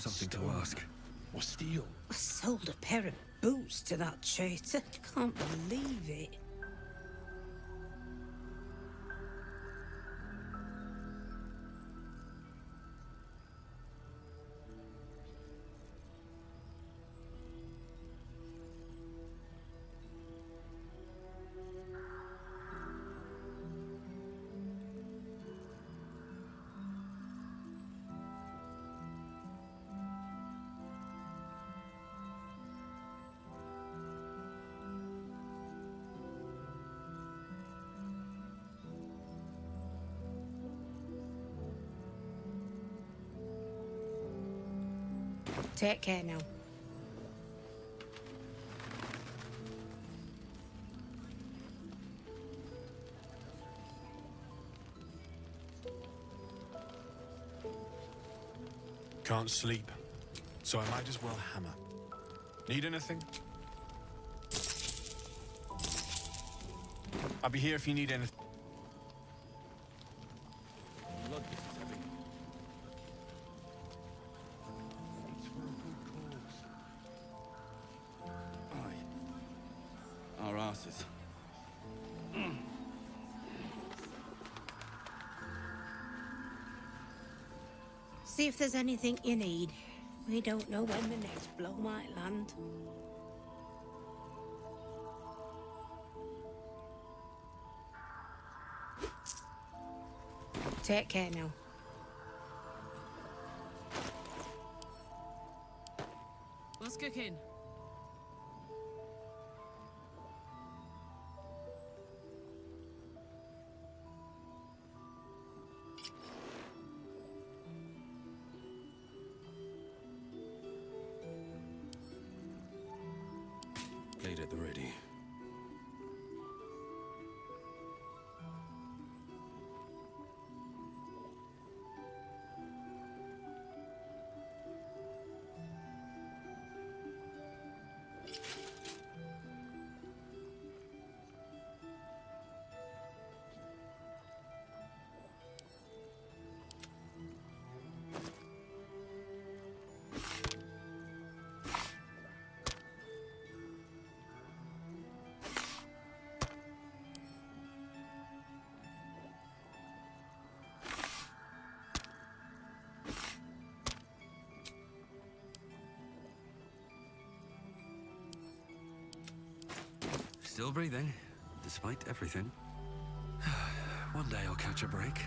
something to ask. Or steel. I sold a pair of boots to that traitor. Can't believe it. Take care now. Can't sleep, so I might as well hammer. Need anything? I'll be here if you need anything. Blood gets heavy. It's for a good cause. Aye. Our asses. See if there's anything you need. We don't know when the next blow might land. Take care now. What's cooking? Blade at the ready. Still breathing, despite everything. One day I'll catch a break.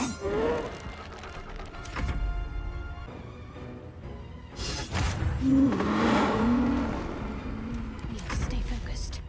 Need to stay focused.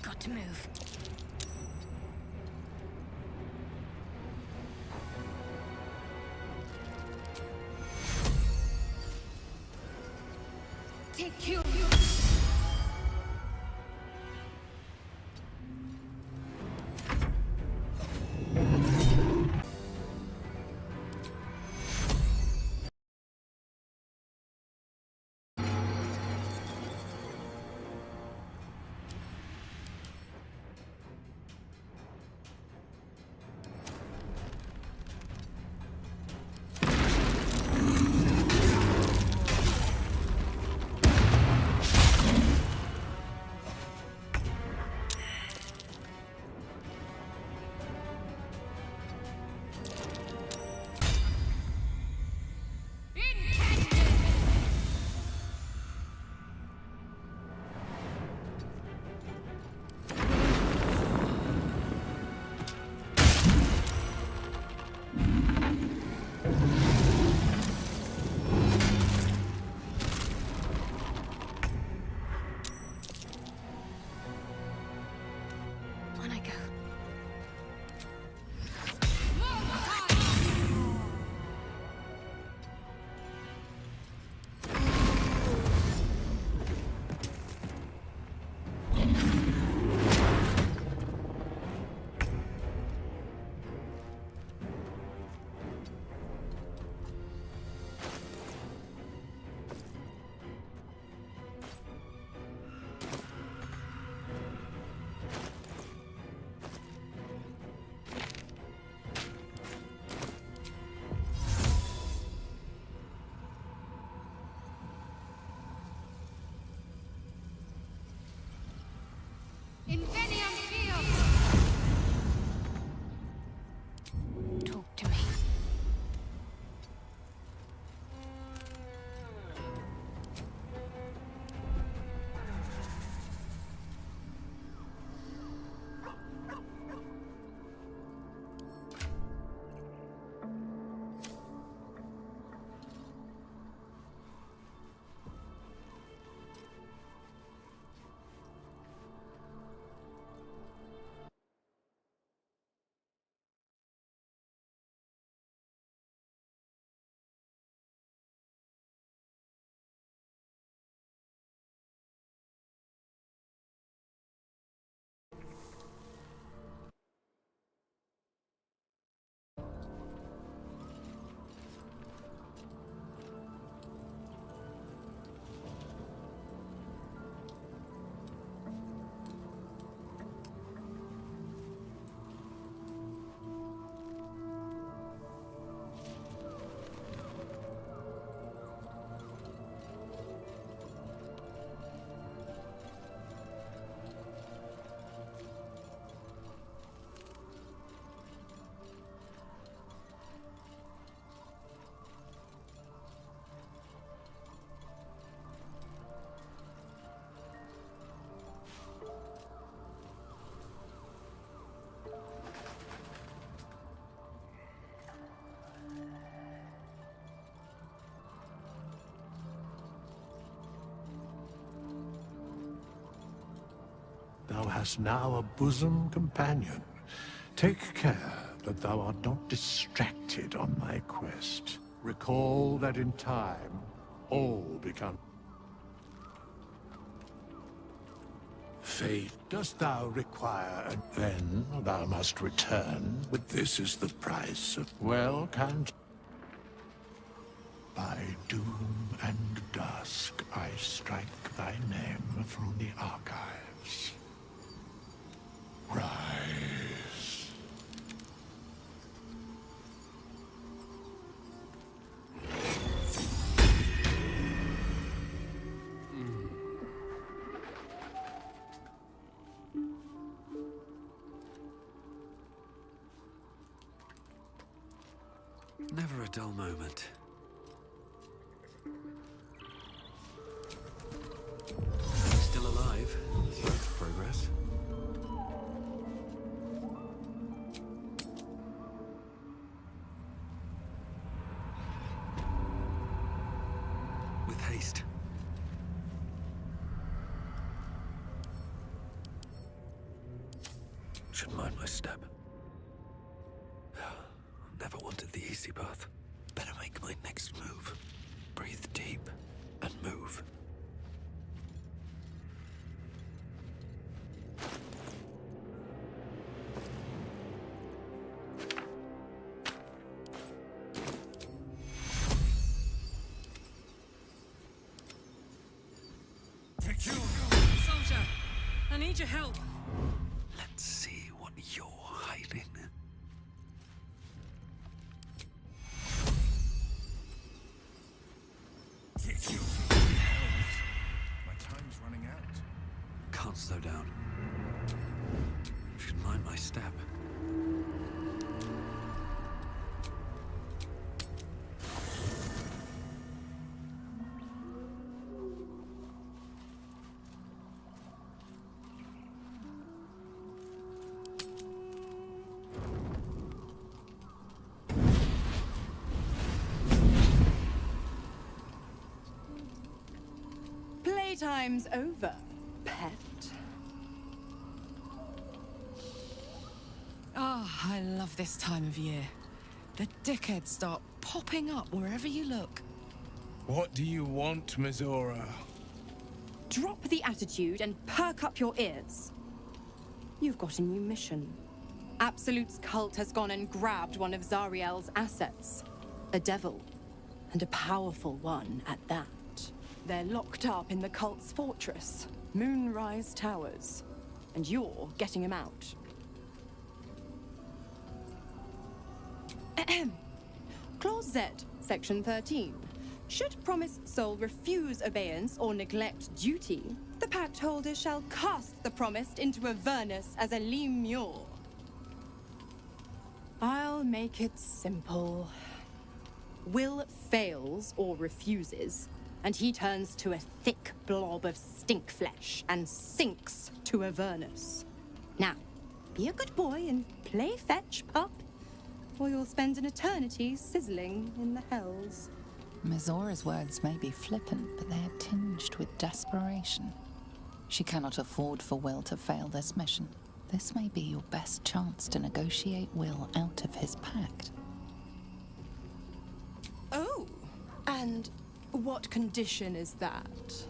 Got to move. Take care of you. thou hast now a bosom companion. Take care that thou art not distracted on thy quest. Recall that in time, all become... Fate, dost thou require a... Then thou must return, but this is the price of... Well, can't... By doom and dusk, I strike thy name from the archives. Rise. Never a dull moment. Still alive. So that's progress. With haste. Should mind my step. Never wanted the easy path. Better make my next move. Breathe deep and move. Soldier, I need your help. Let's see what you're hiding. My time's running out. Can't slow down. Should mind my step. Playtime's over, pet. Oh, I love this time of year. The dickheads start popping up wherever you look. What do you want, Mizora? Drop the attitude and perk up your ears. You've got a new mission. Absolute's cult has gone and grabbed one of Zariel's assets. A devil, and a powerful one at that. They're locked up in the cult's fortress, Moonrise Towers, and you're getting him out. Clause Z, Section 13. Should promised soul refuse obeyance or neglect duty, the pact holder shall cast the promised into Avernus as a lemure. I'll make it simple. Will fails or refuses, and he turns to a thick blob of stink flesh and sinks to Avernus. Now, be a good boy and play fetch, pup, or you'll spend an eternity sizzling in the hells. Mizora's words may be flippant, but they are tinged with desperation. She cannot afford for Will to fail this mission. This may be your best chance to negotiate Will out of his pact. Oh, and what condition is that?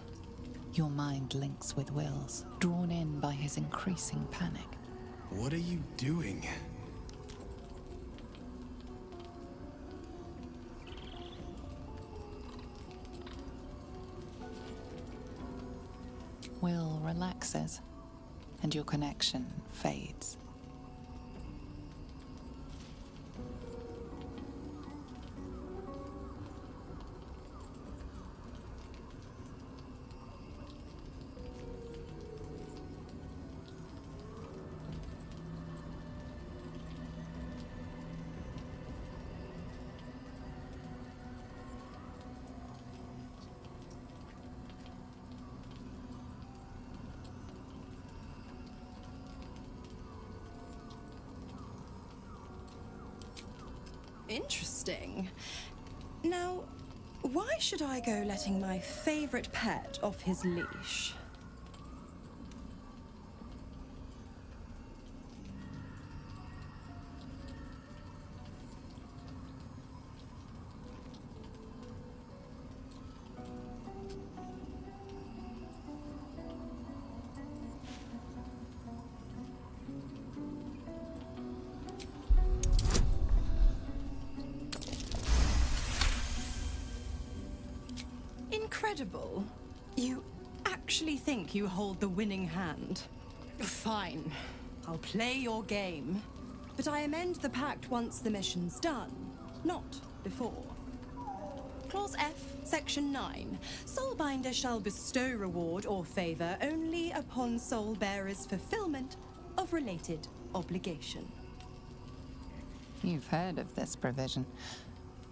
Your mind links with Will's, drawn in by his increasing panic. What are you doing? Will relaxes, and your connection fades. Interesting. Now, why should I go letting my favorite pet off his leash? Incredible. You actually think you hold the winning hand? Fine. I'll play your game. But I amend the pact once the mission's done, not before. Clause F, Section 9. Soulbinder shall bestow reward or favor only upon soul bearer's fulfillment of related obligation. You've heard of this provision,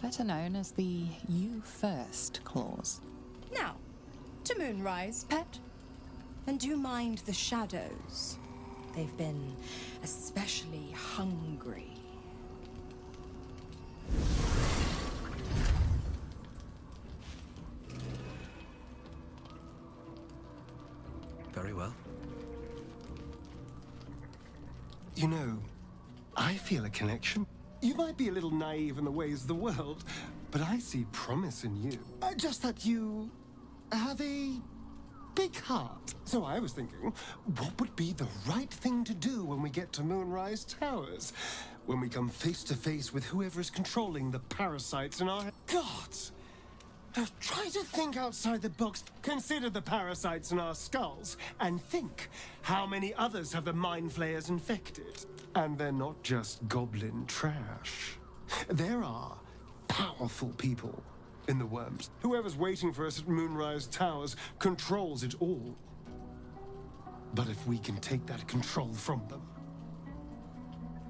better known as the You First clause. Now, to Moonrise, pet. And do mind the shadows. They've been especially hungry. Very well. You know, I feel a connection. You might be a little naive in the ways of the world, but I see promise in you. Just that you have a big heart. So I was thinking, what would be the right thing to do when we get to Moonrise Towers? When we come face to face with whoever is controlling the parasites in our gods. Now try to think outside the box. Consider the parasites in our skulls and think how many others have the mind flayers infected. And they're not just goblin trash. There are powerful people in the worms. Whoever's waiting for us at Moonrise Towers controls it all. But if we can take that control from them,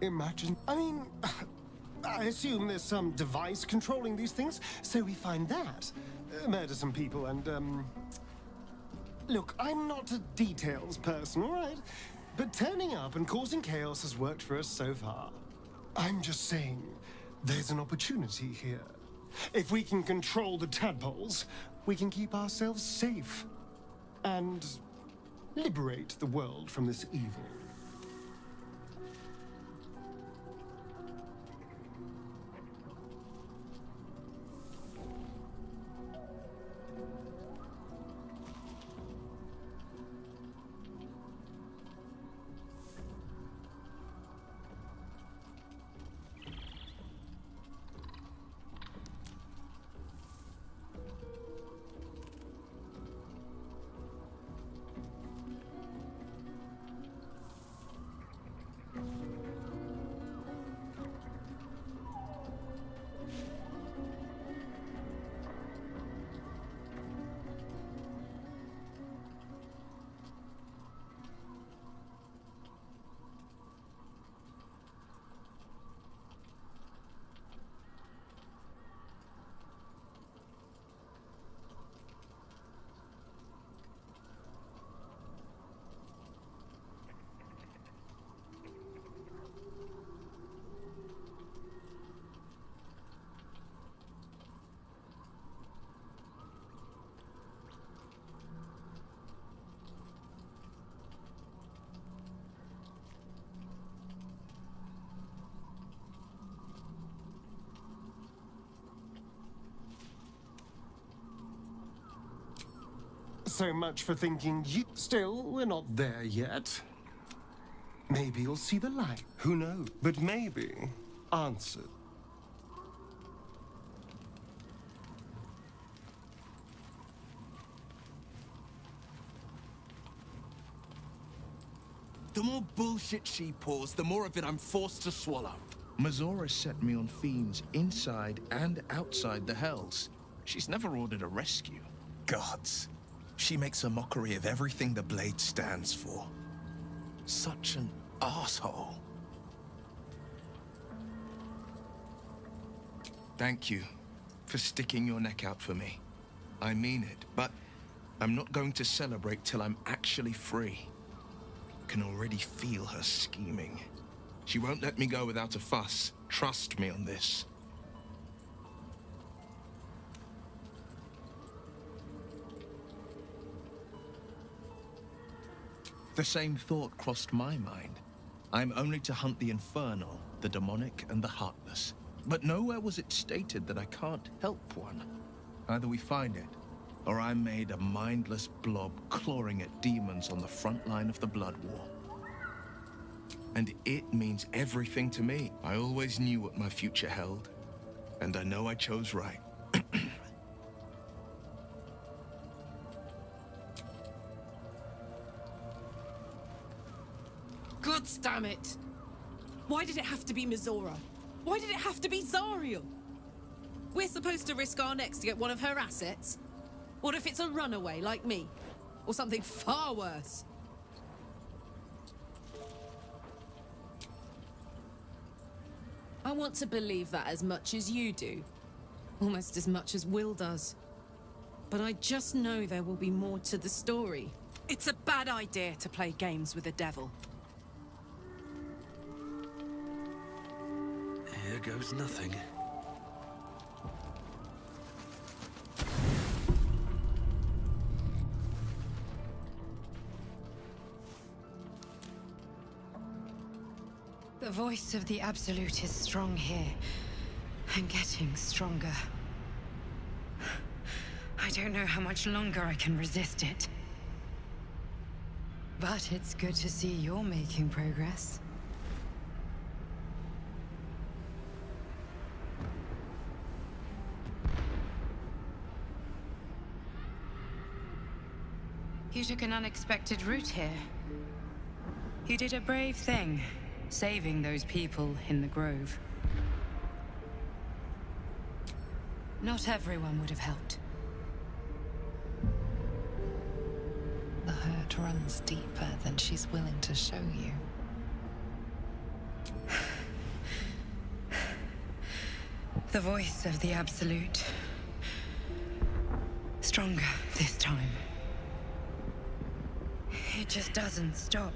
imagine, I assume there's some device controlling these things, so we find that. Murder some people and, Look, I'm not a details person, all right? But turning up and causing chaos has worked for us so far. I'm just saying, there's an opportunity here. If we can control the tadpoles, we can keep ourselves safe. And liberate the world from this evil. So much for thinking you... Still, we're not there yet. Maybe you'll see the light. Who knows? But maybe answered. The more bullshit she pours, the more of it I'm forced to swallow. Mazora set me on fiends inside and outside the Hells. She's never ordered a rescue. Gods. She makes a mockery of everything the Blade stands for. Such an asshole. Thank you for sticking your neck out for me. I mean it, but I'm not going to celebrate till I'm actually free. Can already feel her scheming. She won't let me go without a fuss. Trust me on this. The same thought crossed my mind. I'm only to hunt the infernal, the demonic, and the heartless. But nowhere was it stated that I can't help one. Either we find it, or I'm made a mindless blob clawing at demons on the front line of the Blood War. And it means everything to me. I always knew what my future held, and I know I chose right. damn it! Why did it have to be Mizora? Why did it have to be Zariel? We're supposed to risk our necks to get one of her assets? What if it's a runaway like me? Or something far worse? I want to believe that as much as you do. Almost as much as Will does. But I just know there will be more to the story. It's a bad idea to play games with the devil. Here goes nothing. The voice of the Absolute is strong here, and getting stronger. I don't know how much longer I can resist it. But it's good to see you're making progress. You took an unexpected route here. You did a brave thing, saving those people in the Grove. Not everyone would have helped. The hurt runs deeper than she's willing to show you. The voice of the Absolute. Stronger this time. It just doesn't stop.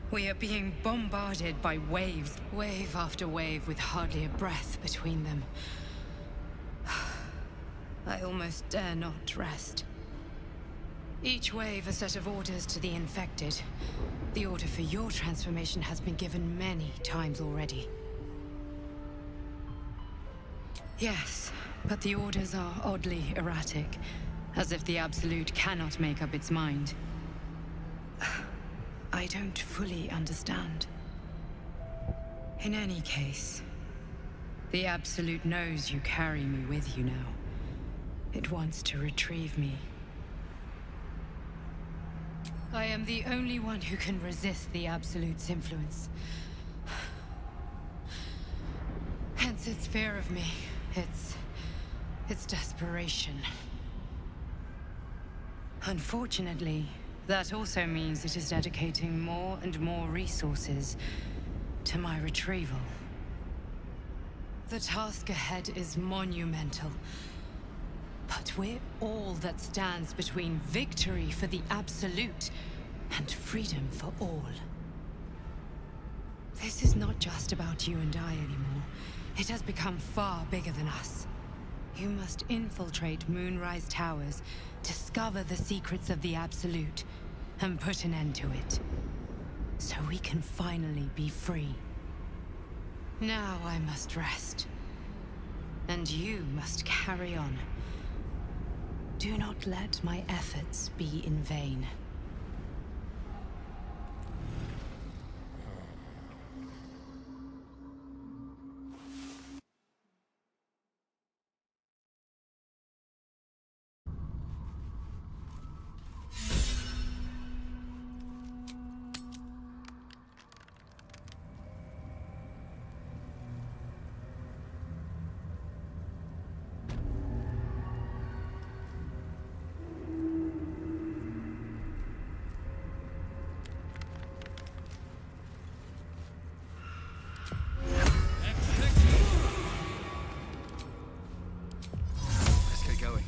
We are being bombarded by waves. Wave after wave with hardly a breath between them. I almost dare not rest. Each wave a set of orders to the infected. The order for your transformation has been given many times already. Yes, but the orders are oddly erratic, as if the Absolute cannot make up its mind. I don't fully understand. In any case, the Absolute knows you carry me with you now. It wants to retrieve me. I am the only one who can resist the Absolute's influence. Hence its fear of me, its desperation. Unfortunately, that also means it is dedicating more and more resources to my retrieval. The task ahead is monumental. But we're all that stands between victory for the Absolute and freedom for all. This is not just about you and I anymore. It has become far bigger than us. You must infiltrate Moonrise Towers, discover the secrets of the Absolute, and put an end to it. So we can finally be free. Now I must rest. And you must carry on. Do not let my efforts be in vain. Let's get going.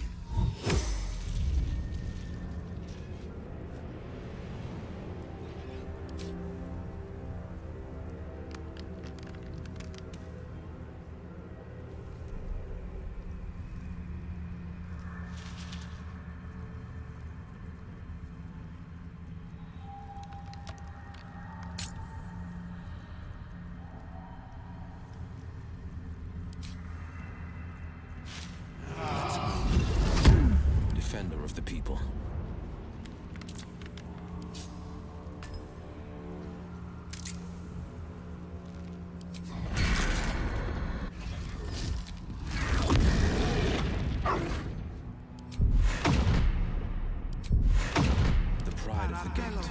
Defender of the people. The pride of the gate.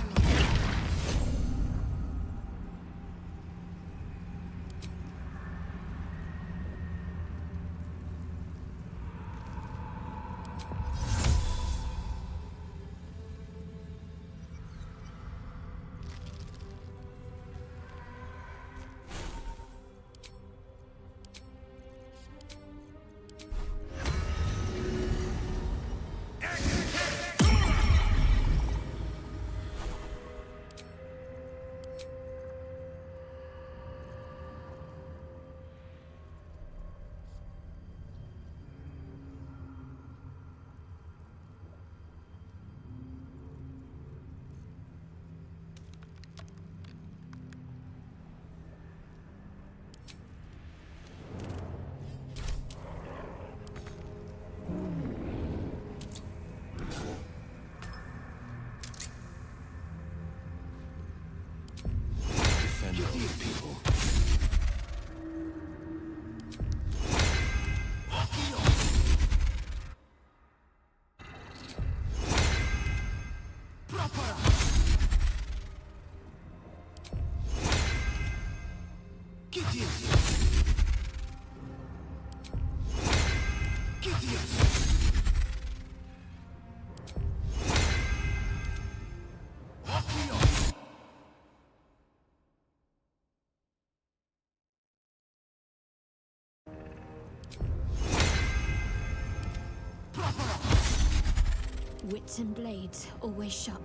Wits and blades, always sharp.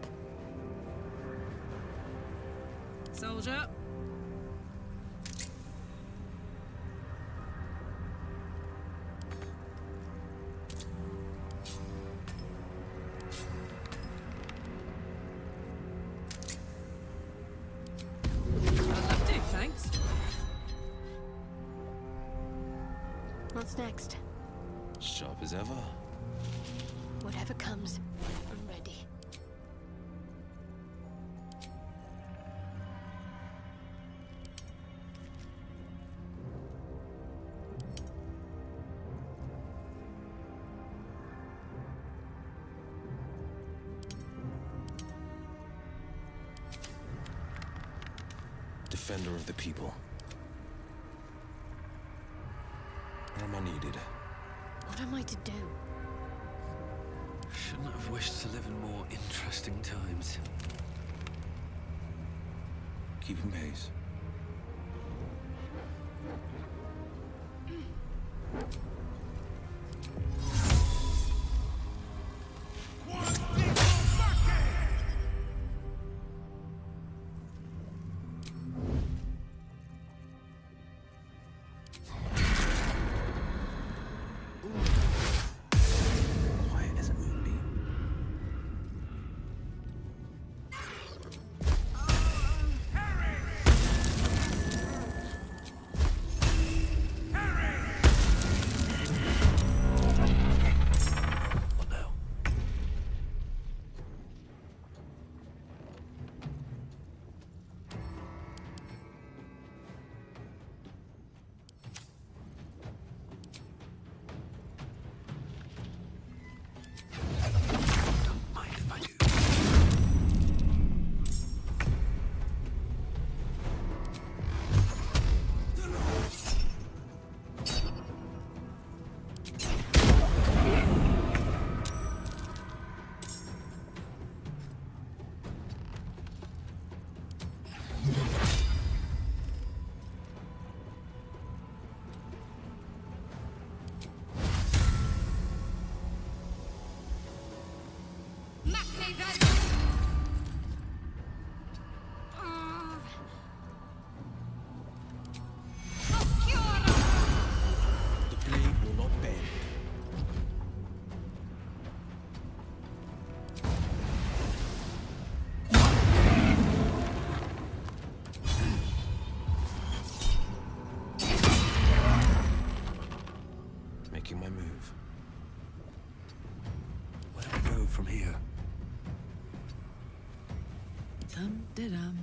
Soldier. That'll do, thanks. What's next? Sharp as ever. Whatever comes, I'm ready. Defender of the people. Where am I needed? What am I to do? Shouldn't have wished to live in more interesting times. Keeping pace. Quiet as a moonbeam. What now? Don't mind if I do. The blade will not bend. Making my move. Where do we go from here? Dum-de-dum.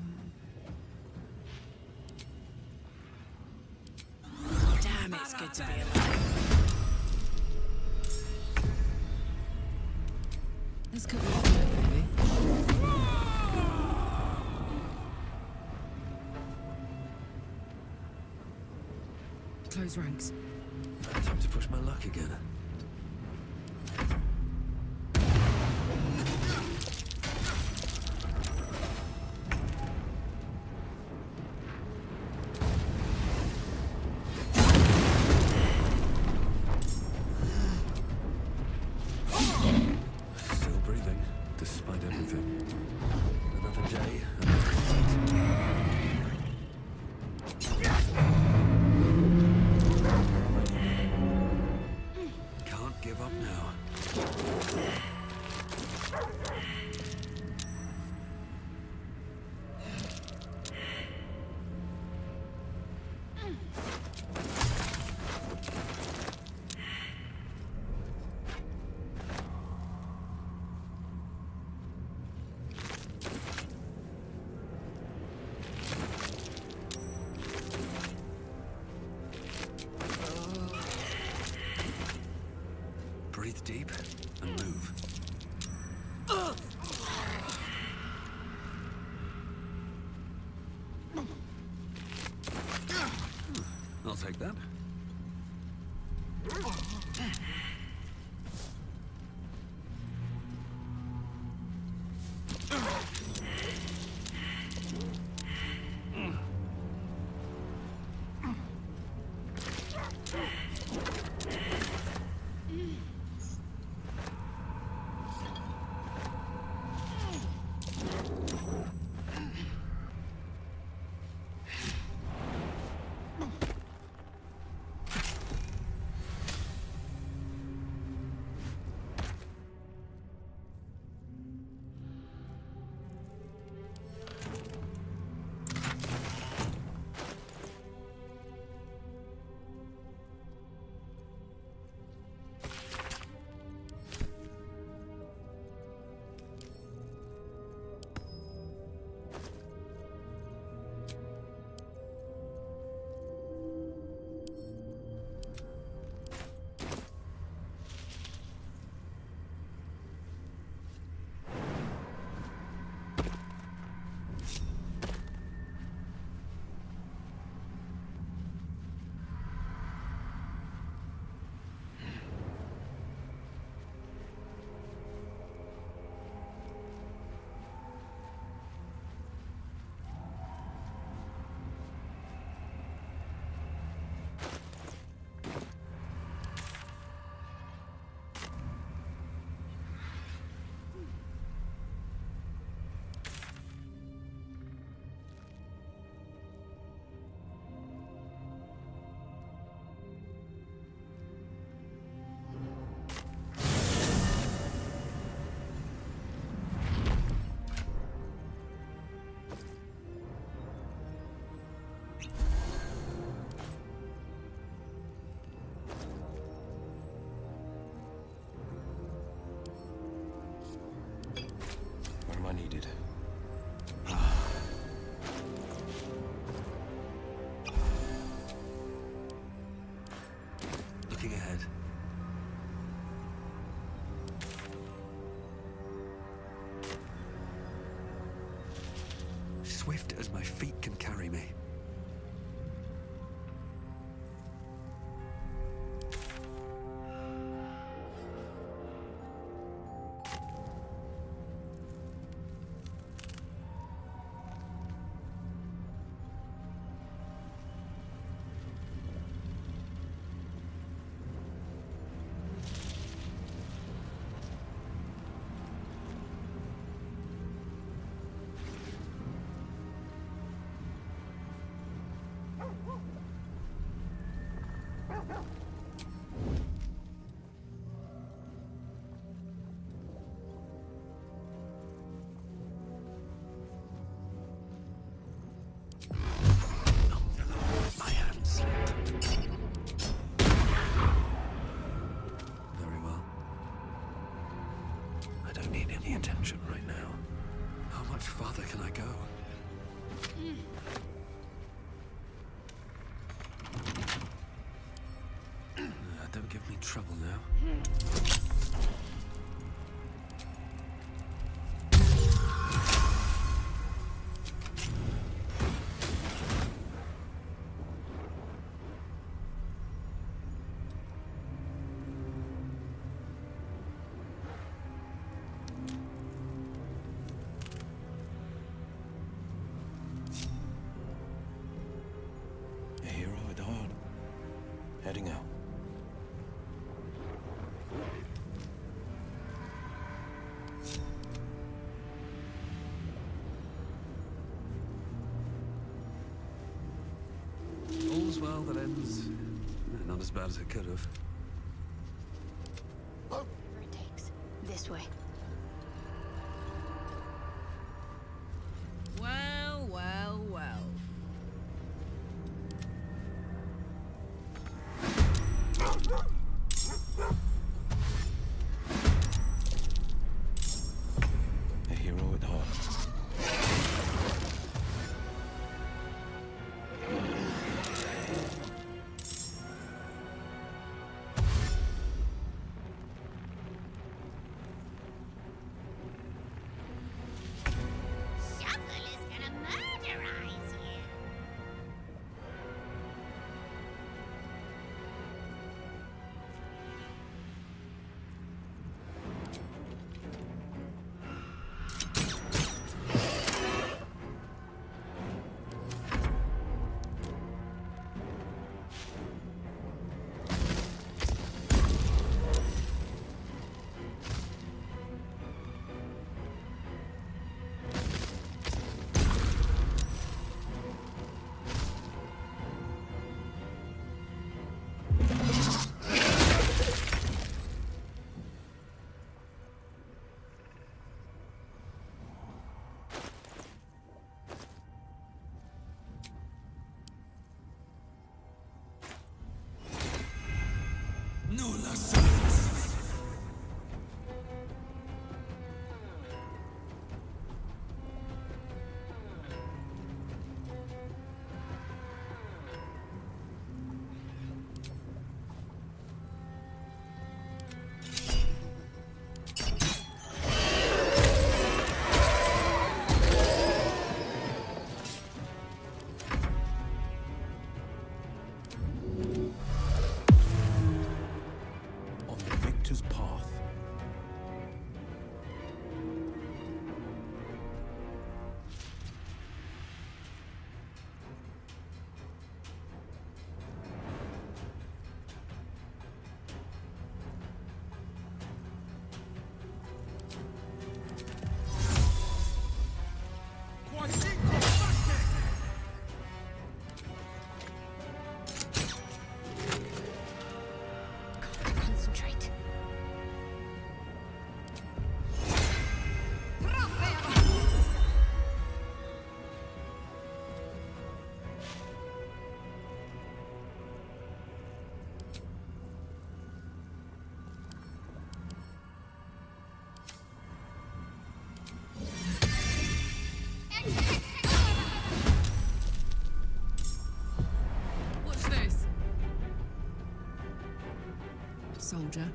Damn, it's good to be alive. Let's cut off a bit, baby. Close ranks. Time to push my luck again. Still breathing, despite everything. Another day, another fight. Can't give up now. Breathe deep and move. I'll take that. looking ahead. Swift as my feet can carry me. My hands slipped. Very well. I don't need any attention right now. How much farther can I go? Don't give me trouble now. A hero at heart. Heading out. All's well that ends. Not as bad as it could have. Whatever it takes. This way. Well, well, well. A hero at heart. soldier.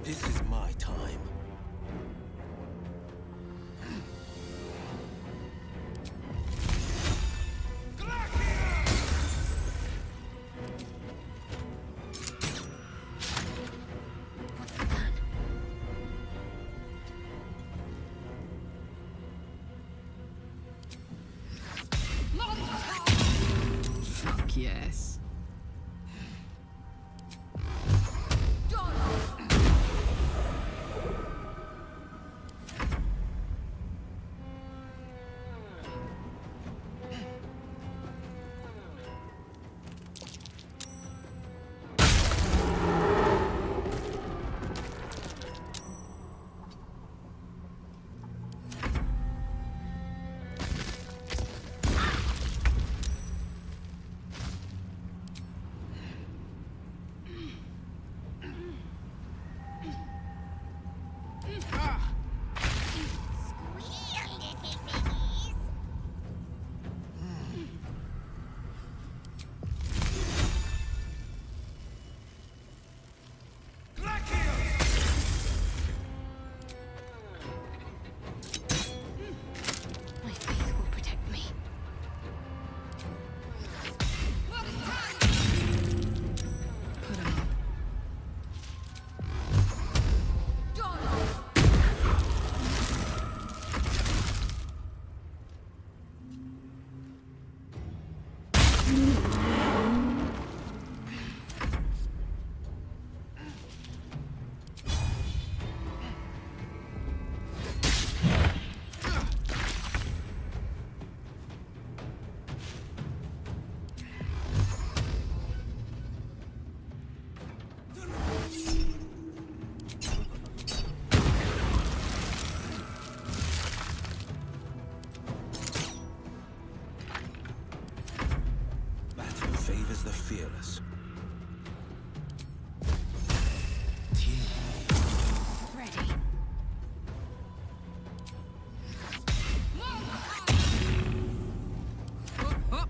This is my time. Fuck yes. My faith will protect me. Put him up. Battle favors the fearless. Ready. Up.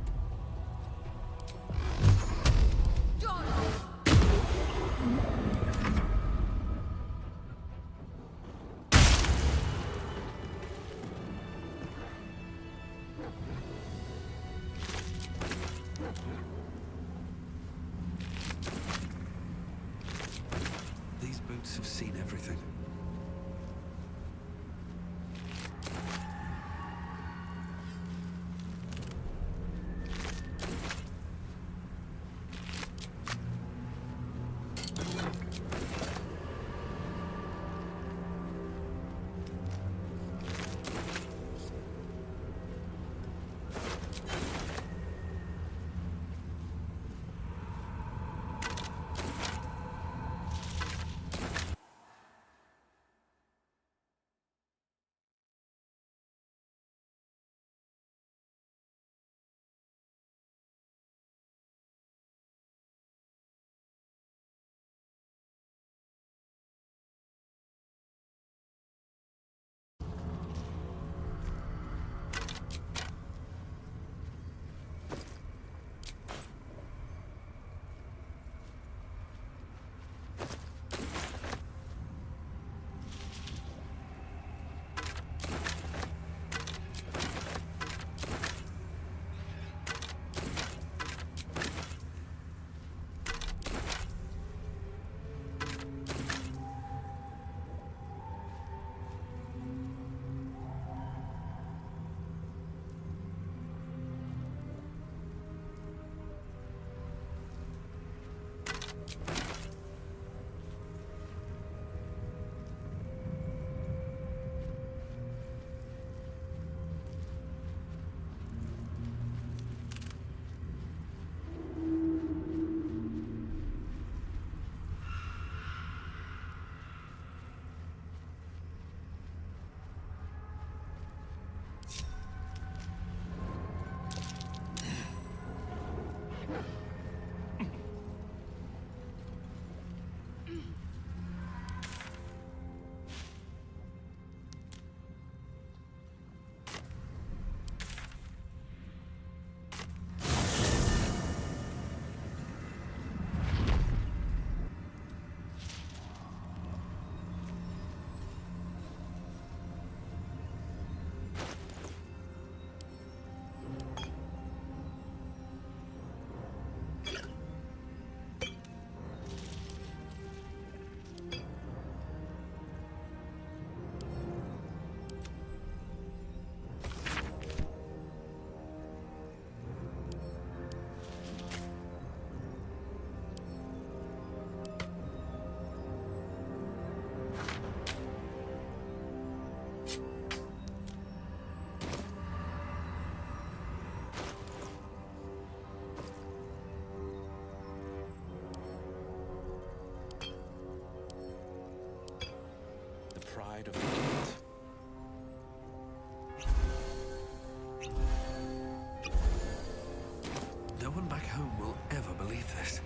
These boots have seen everything. side of the gate. No one back home will ever believe this.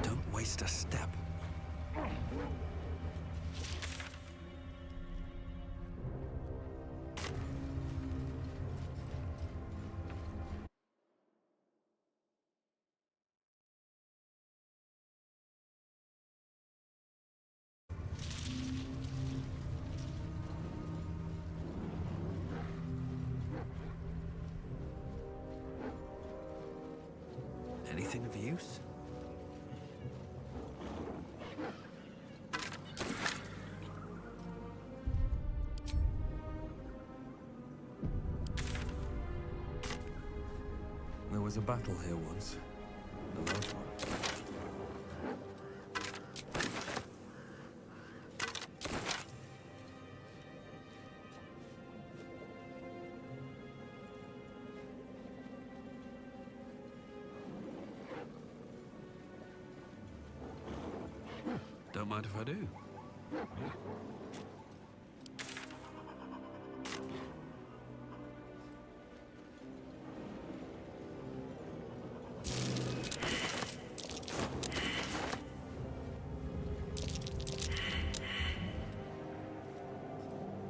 Don't waste a step. Anything of use? There was a battle here once. A large one. Don't mind if I do.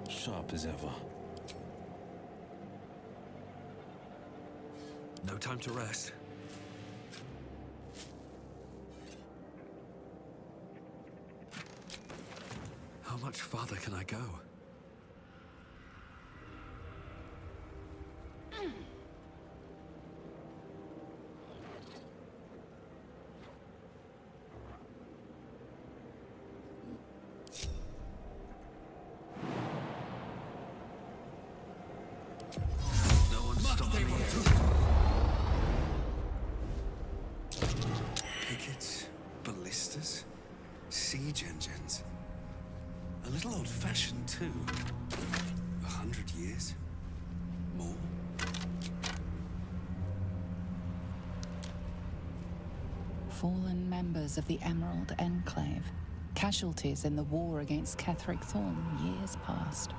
Sharp as ever. No time to rest. How much farther can I go? No one's stopping me yet. Pickets, ballistas, siege engines. A little old-fashioned, too. 100 years? More? Fallen members of the Emerald Enclave. Casualties in the war against Ketheric Thorm years past.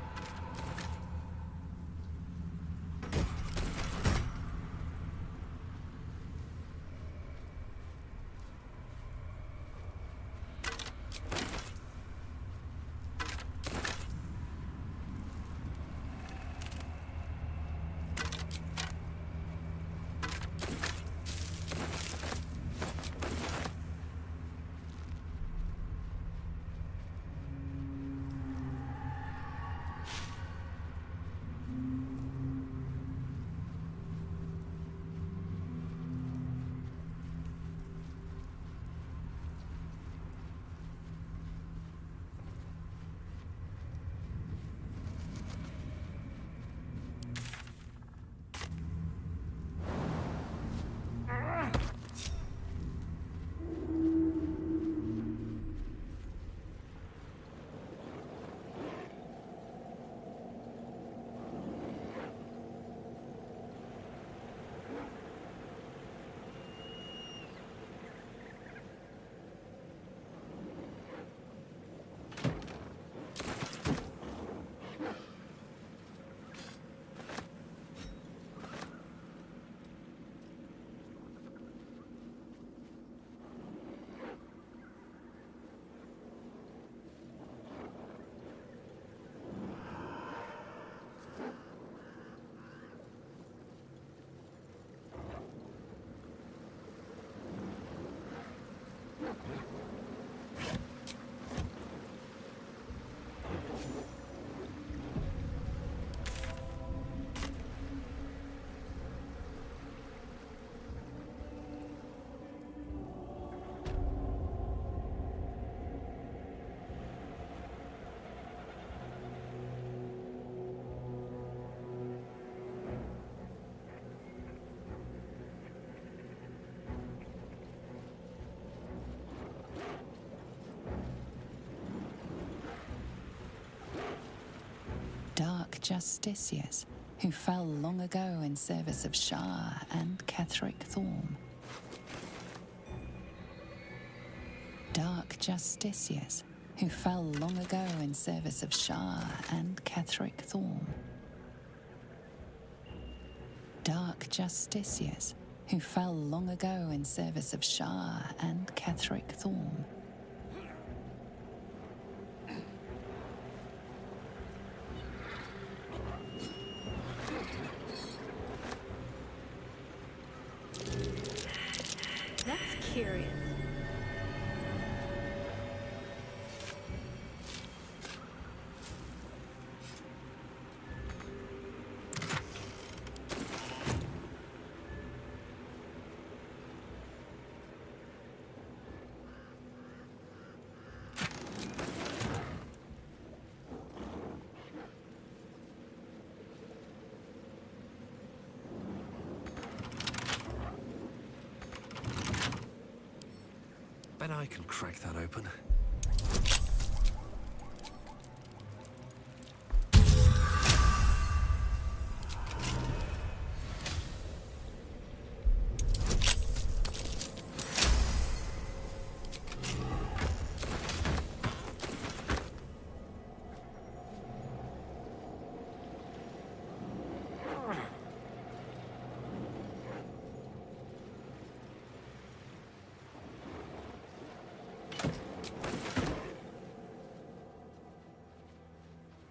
Dark Justiciars, who fell long ago in service of Shah and Ketheric Thorm. Dark Justiciars, who fell long ago in service of Shah and Ketheric Thorm. Dark Justiciars, who fell long ago in service of Shah and Ketheric Thorm. That's curious. Bet I can crack that open.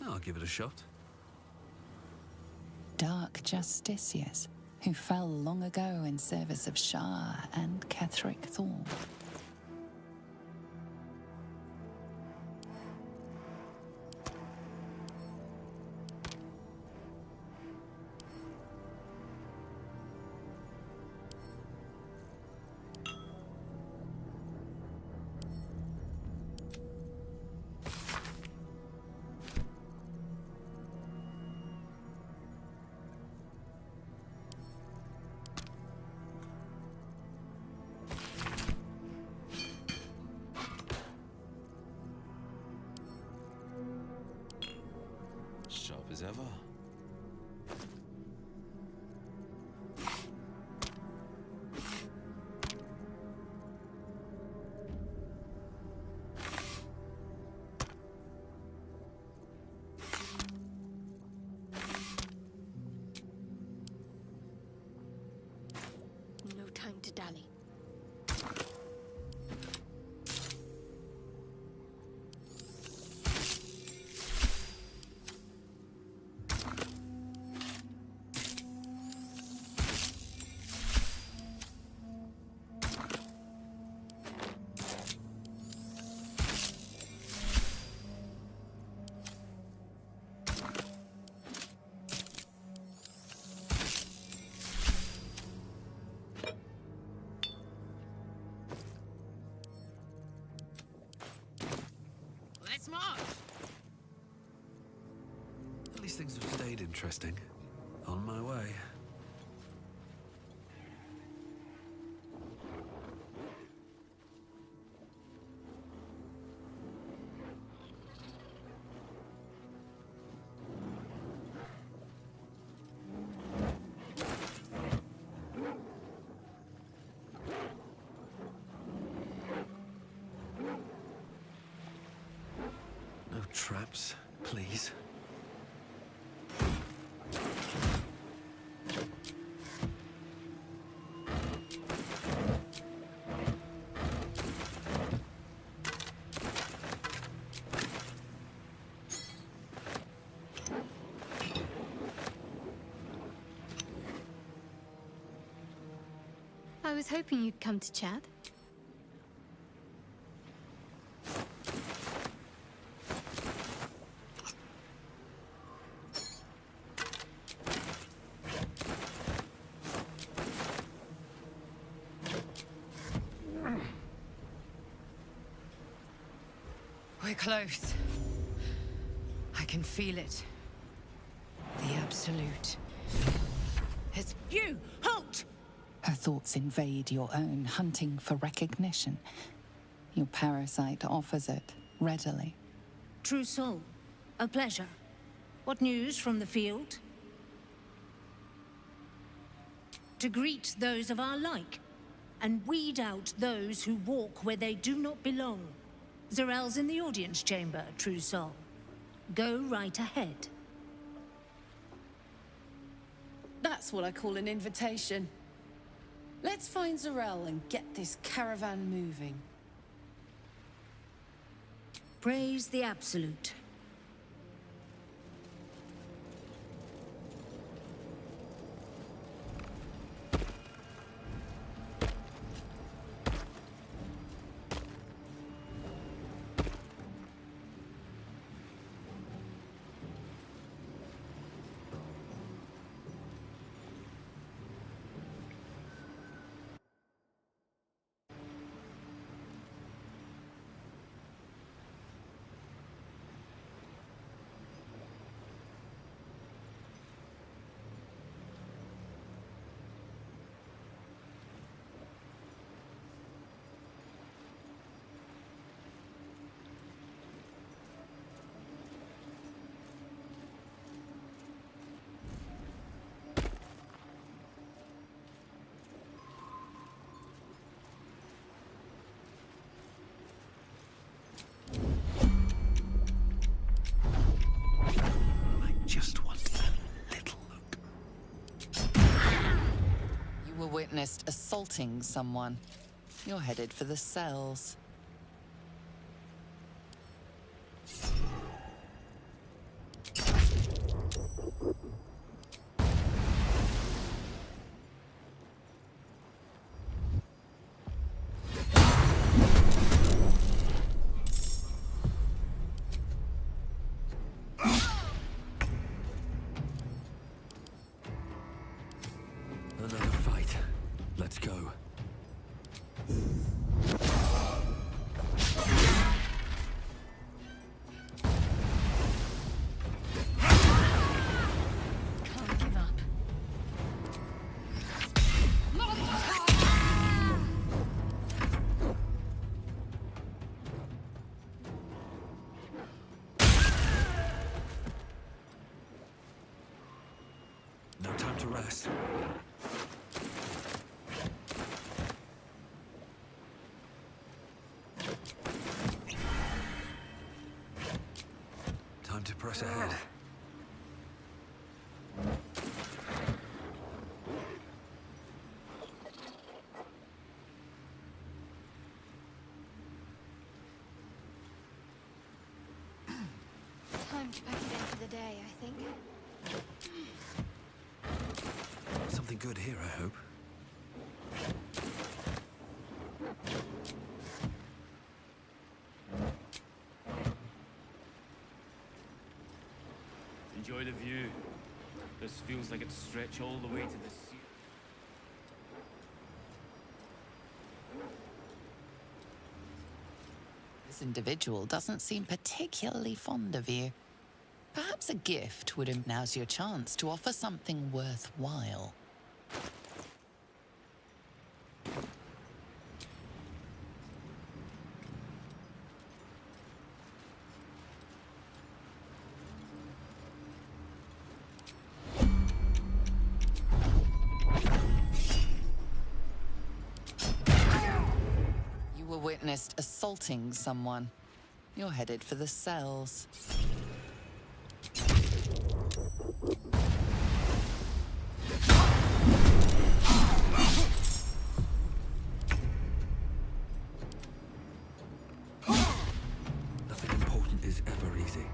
I'll give it a shot. Dark Justiciars, who fell long ago in service of Shah and Ketheric Thorm. Sharp as ever. No time to dally. Let's march! At least things have stayed interesting. On my way. No traps, please. I was hoping you'd come to chat. We're close. I can feel it. The Absolute. It's You! Halt! Her thoughts invade your own, hunting for recognition. Your parasite offers it readily. True soul. A pleasure. What news from the field? To greet those of our like, and weed out those who walk where they do not belong. Zarel's in the audience chamber, true soul. Go right ahead. That's what I call an invitation. Let's find Zarel and get this caravan moving. Praise the Absolute. Witnessed assaulting someone. You're headed for the cells. Another fight. Let's go. Can't give up. No time to rest. Time to press ahead. Time to pack it in for the day, I think. Something good here, I hope. Enjoy the view. This feels like it stretch all the way to the sea. This individual doesn't seem particularly fond of you. Perhaps a gift would. Now's your chance to offer something worthwhile. You were witnessed assaulting someone. You're headed for the cells. Nothing important is ever easy.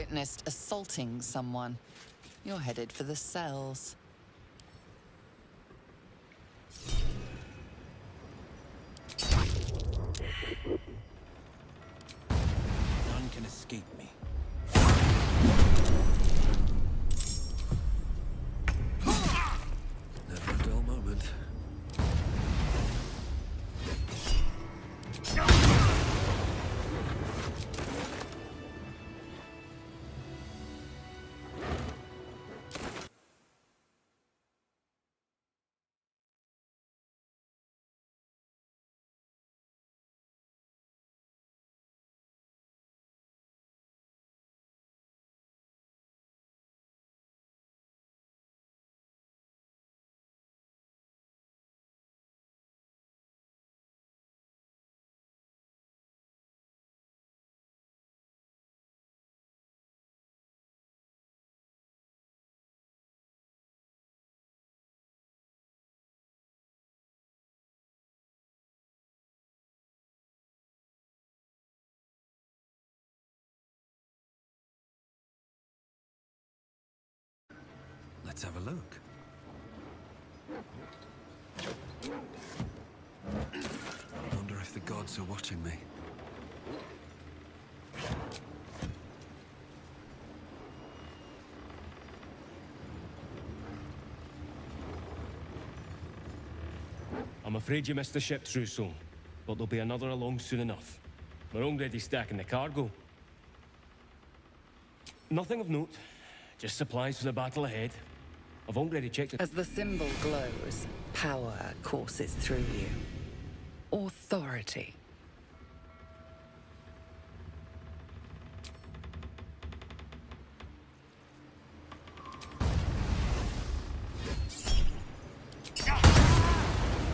witnessed assaulting someone. You're headed for the cells. None can escape me. Never a dull moment. Let's have a look. I wonder if the gods are watching me. I'm afraid you missed the ship, Trousseau, but there'll be another along soon enough. We're already stacking the cargo. Nothing of note, just supplies for the battle ahead. I've already checked it. As the symbol glows, power courses through you. Authority. You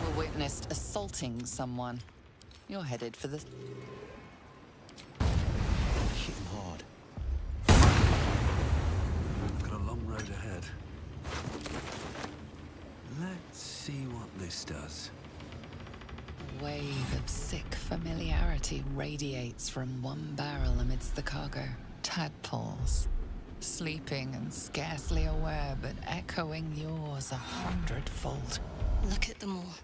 were witnessed assaulting someone. You're headed for the... Hit him hard. I've got a long road ahead. Let's see what this does. A wave of sick familiarity radiates from one barrel amidst the cargo. Tadpoles, sleeping and scarcely aware, but echoing yours 100-fold. Look at them all.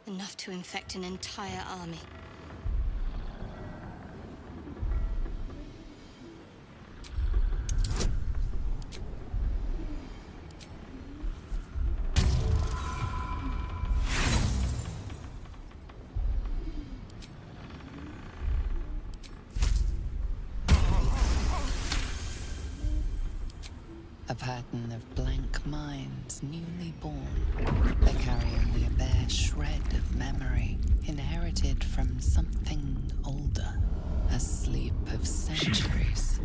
Enough to infect an entire army. A pattern of blank minds, newly born. They carry only a bare shred of memory, inherited from something older. A sleep of centuries.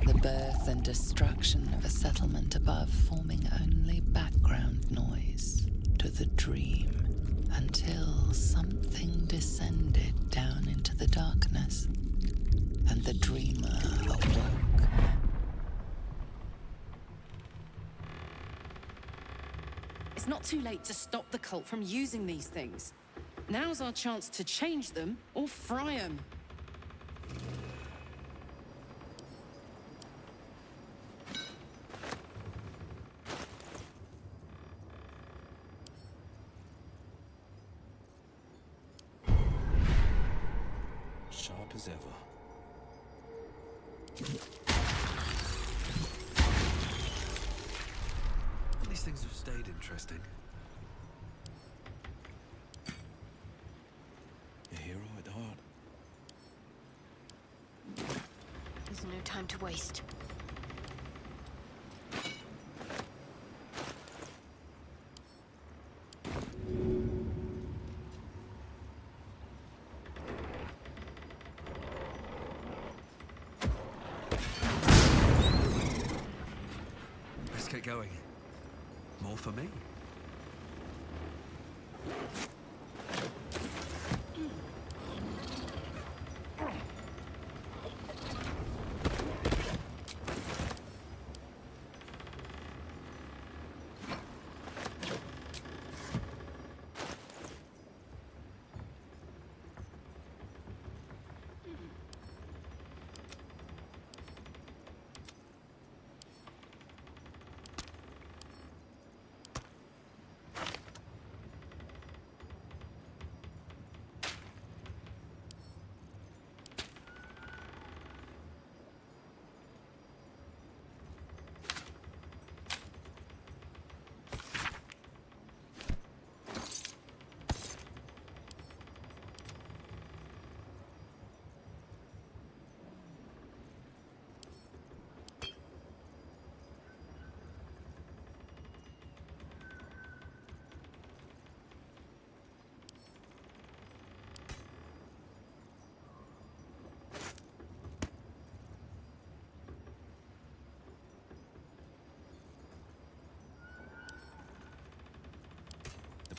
The birth and destruction of a settlement above, forming only background noise to the dream. Until something descended down into the darkness, and the dreamer awoke. It's not too late to stop the cult from using these things. Now's our chance to change them or fry them. Sharp as ever. These things have stayed interesting. A hero at heart. There's no time to waste. Let's get going. More for me.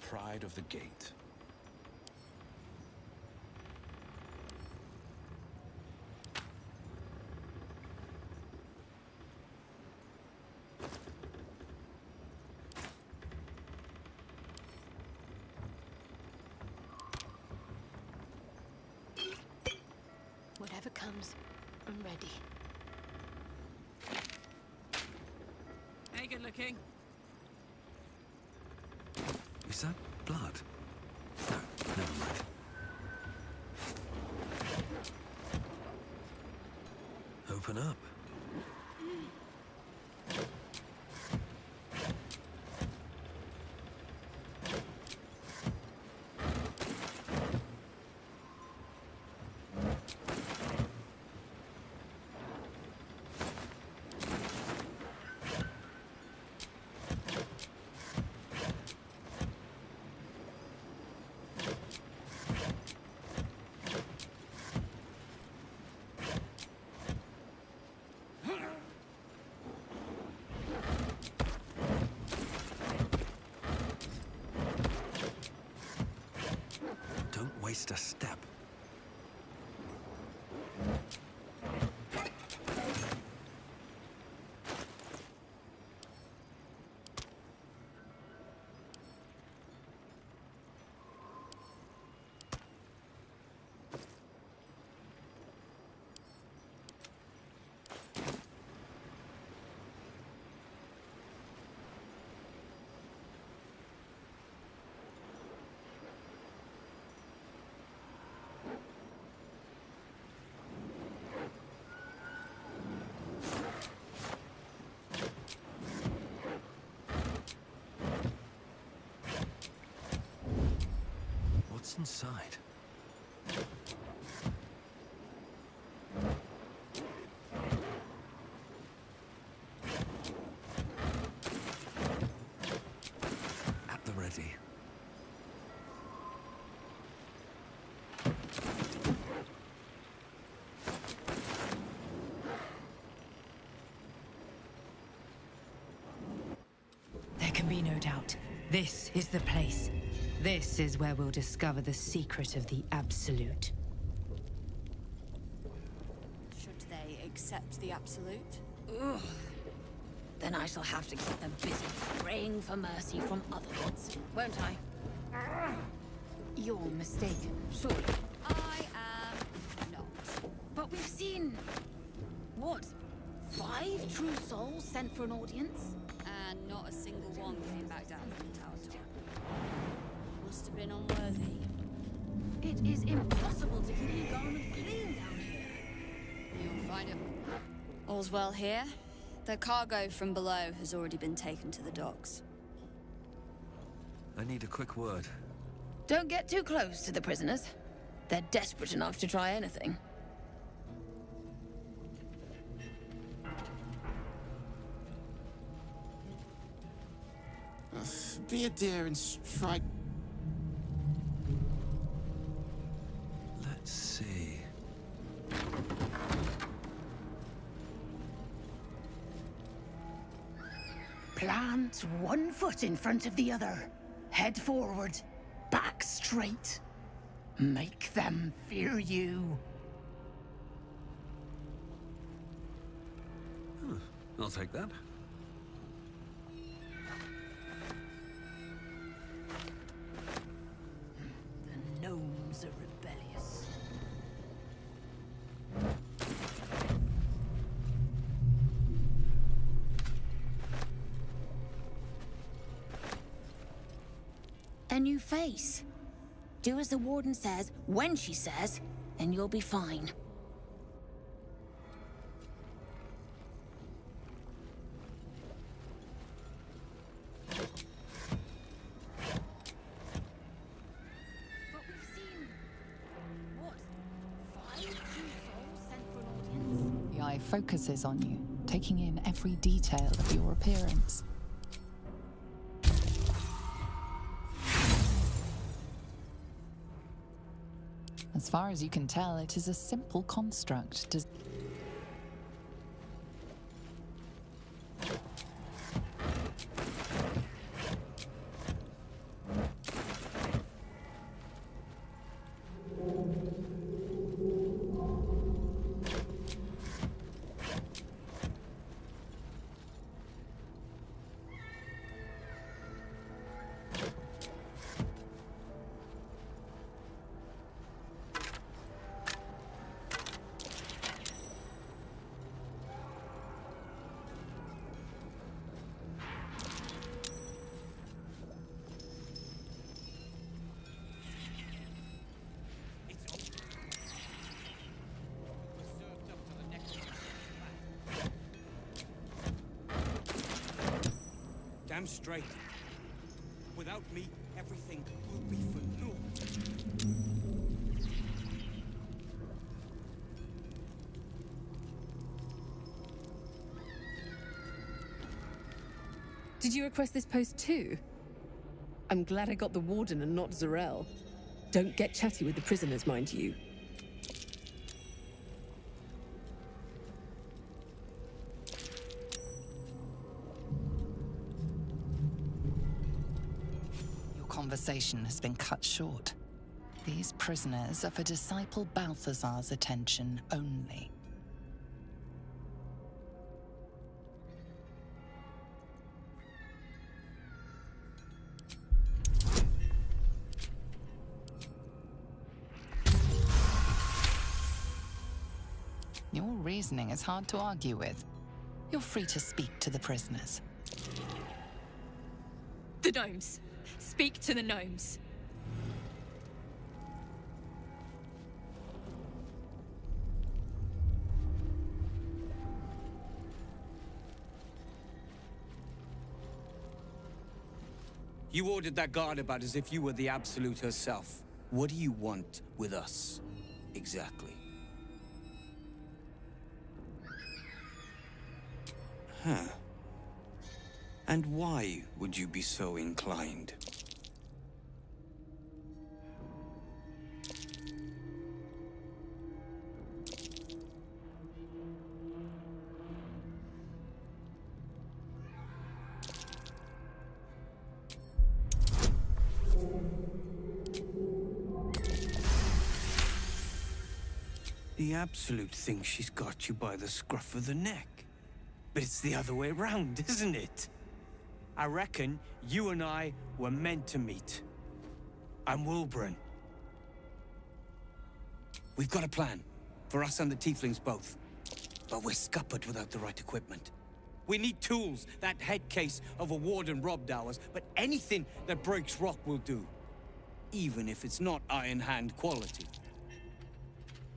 pride of the gate. Whatever comes, I'm ready. Hey, good looking. Is that blood? No, never mind. Open up. Don't waste a step. What's inside? At the ready. There can be no doubt. This is the place. This is where we'll discover the secret of the Absolute. Should they accept the Absolute? Ugh. Then I shall have to keep them busy praying for mercy from other gods, won't I? You're mistaken, surely. I am not. But we've seen... what? 5 true souls sent for an audience? And not a single one came back down from the tower top. Must have been unworthy. It is impossible to keep the garment clean down here. You'll find it. All's well here. The cargo from below has already been taken to the docks. I need a quick word. Don't get too close to the prisoners. They're desperate enough to try anything. Be a dear and strike. Let's see. Plant one foot in front of the other. Head forward. Back straight. Make them fear you. I'll take that. The gnomes are rebellious. A new face. Do as the warden says, when she says, and you'll be fine. The eye focuses on you, taking in every detail of your appearance. As far as you can tell, it is a simple construct. damn straight. Without me, everything will be for naught. Did you request this post too? I'm glad I got the warden and not Zarel. Don't get chatty with the prisoners, mind you. Your conversation has been cut short. These prisoners are for Disciple Balthazar's attention only. Your reasoning is hard to argue with. You're free to speak to the prisoners. The gnomes. Speak to the gnomes. You ordered that guard about as if you were the Absolute herself. What do you want with us, exactly? Huh. And why would you be so inclined? The Absolute thinks she's got you by the scruff of the neck. But it's the other way around, isn't it? I reckon you and I were meant to meet. I'm Wilburn. We've got a plan, for us and the tieflings both. But we're scuppered without the right equipment. We need tools. That head case of a warden robbed ours, but anything that breaks rock will do. Even if it's not Iron Hand quality.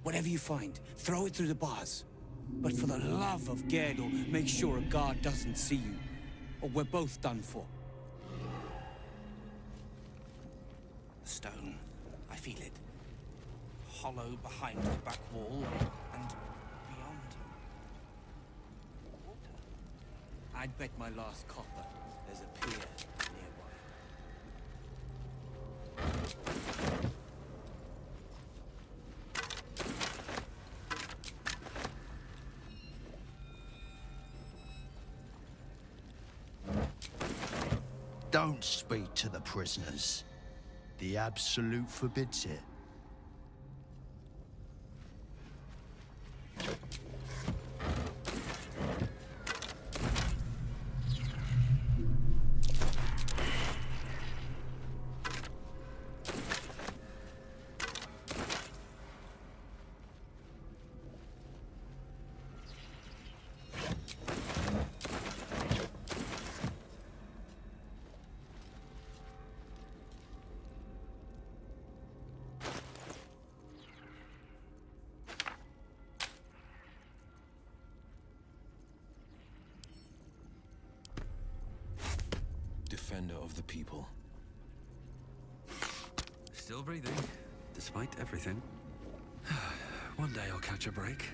Whatever you find, throw it through the bars. But for the love of Gerdel, make sure a guard doesn't see you, or we're both done for. The stone, I feel it. Hollow behind the back wall, and beyond. I'd bet my last copper there's a pier nearby. Don't speak to the prisoners. The Absolute forbids it. Defender of the people. Still breathing, despite everything. One day I'll catch a break.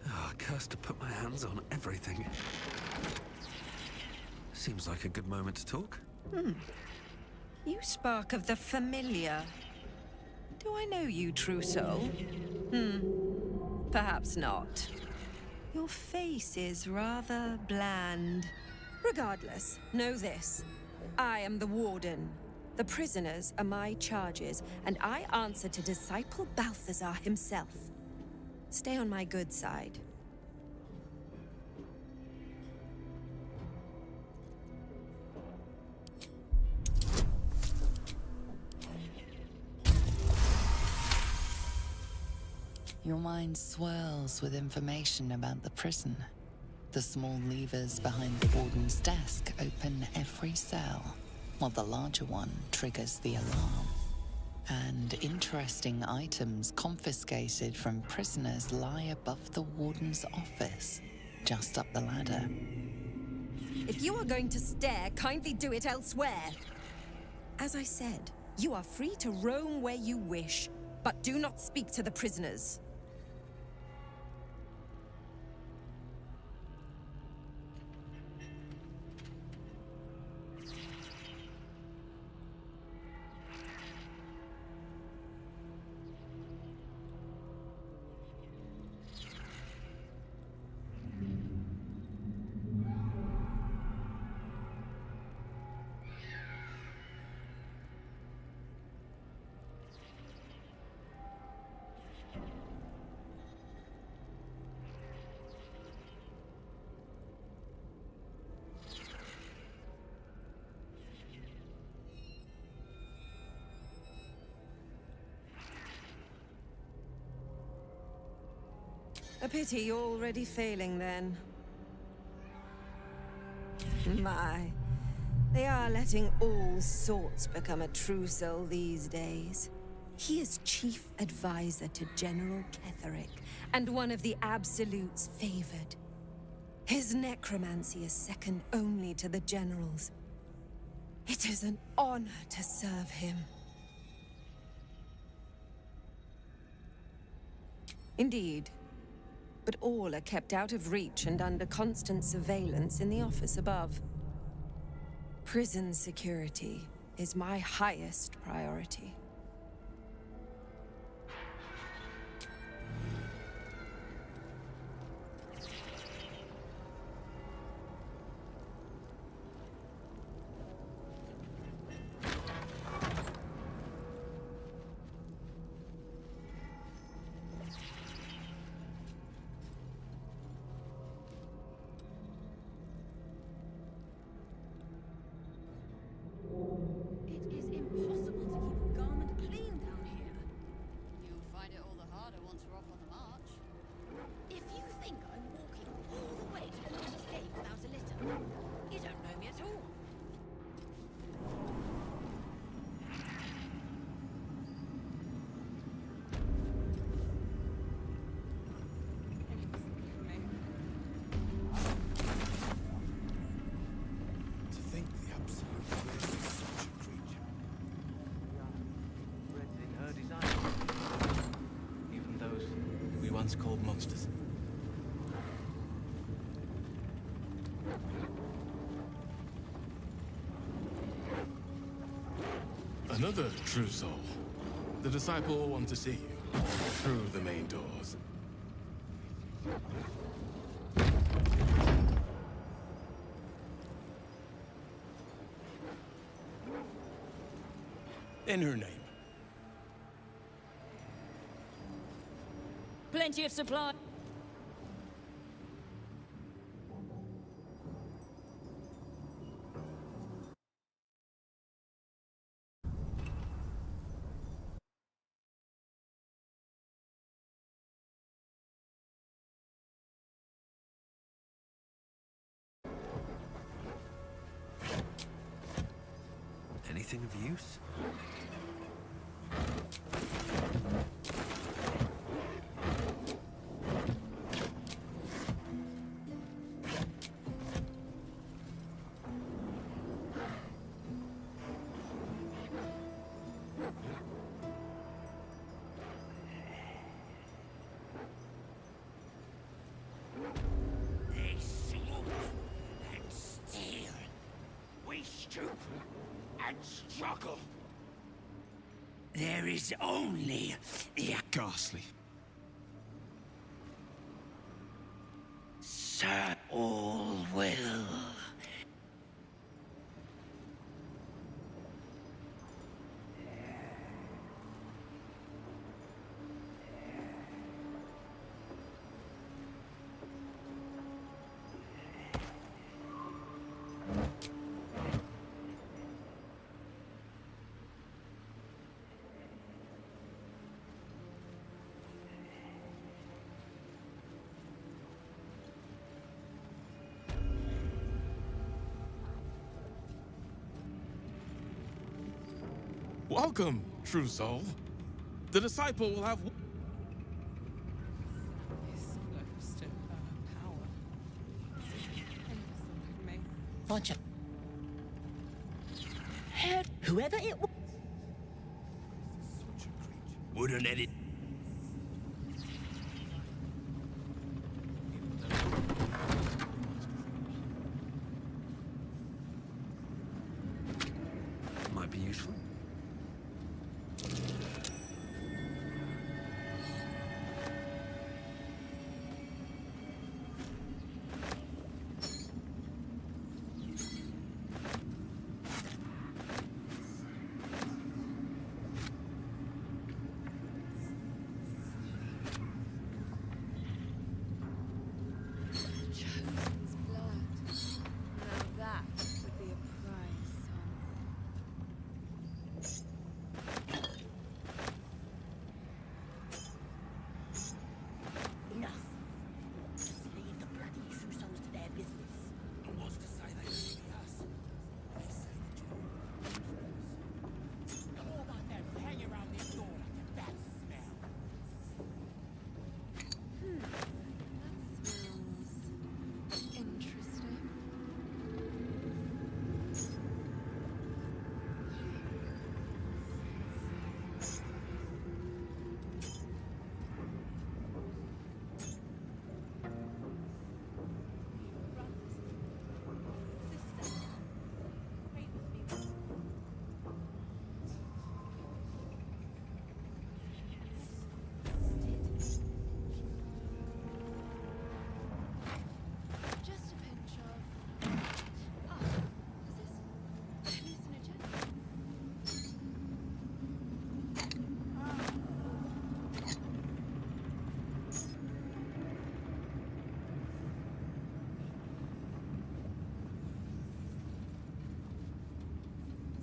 Oh, cursed to put my hands on everything. Seems like a good moment to talk. You spark of the familiar. Do I know you, true soul? Perhaps not. Your face is rather bland. Regardless, know this. I am the warden. The prisoners are my charges, and I answer to Disciple Balthazar himself. Stay on my good side. Your mind swirls with information about the prison. The small levers behind the warden's desk open every cell, while the larger one triggers the alarm. And interesting items confiscated from prisoners lie above the warden's office, just up the ladder. If you are going to stare, kindly do it elsewhere. As I said, you are free to roam where you wish, but do not speak to the prisoners. A pity you're already failing, then. My, they are letting all sorts become a true soul these days. He is chief advisor to General Ketherick, and one of the Absolute's favored. His necromancy is second only to the General's. It is an honor to serve him. Indeed. But all are kept out of reach and under constant surveillance in the office above. Prison security is my highest priority. Called monsters. Another true soul. The disciple will want to see you through the main doors. In her name. Plenty of supply. Anything of use? Struggle. There is only the ghastly. Sir, all will. Welcome, true soul. The disciple will have... Watch it. Whoever it was. Wouldn't edit. Might be useful.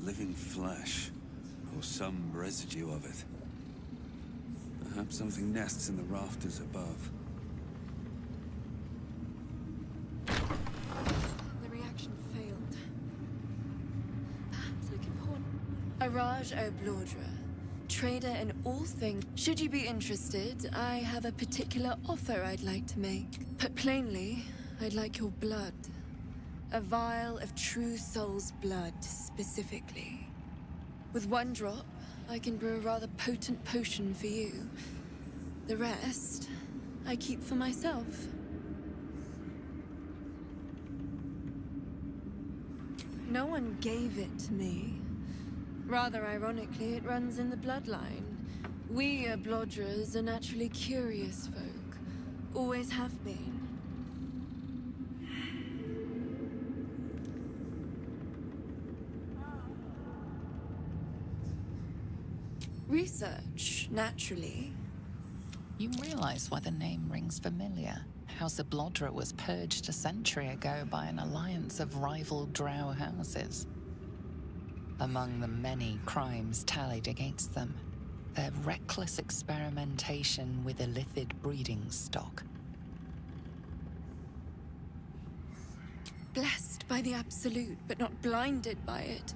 Living flesh, or some residue of it. Perhaps something nests in the rafters above. The reaction failed. Perhaps I can pawn. Araj O'Blodra, trader in all things. Should you be interested, I have a particular offer I'd like to make. Put plainly, I'd like your blood. A vial of true soul's blood, specifically. With one drop, I can brew a rather potent potion for you. The rest, I keep for myself. No one gave it to me. Rather ironically, it runs in the bloodline. We O'Blodras are naturally curious folk. Always have been. Research, naturally. You realize why the name rings familiar. House O'Blodra was purged a century ago by an alliance of rival drow houses. Among the many crimes tallied against them, their reckless experimentation with illithid breeding stock. Blessed by the Absolute, but not blinded by it.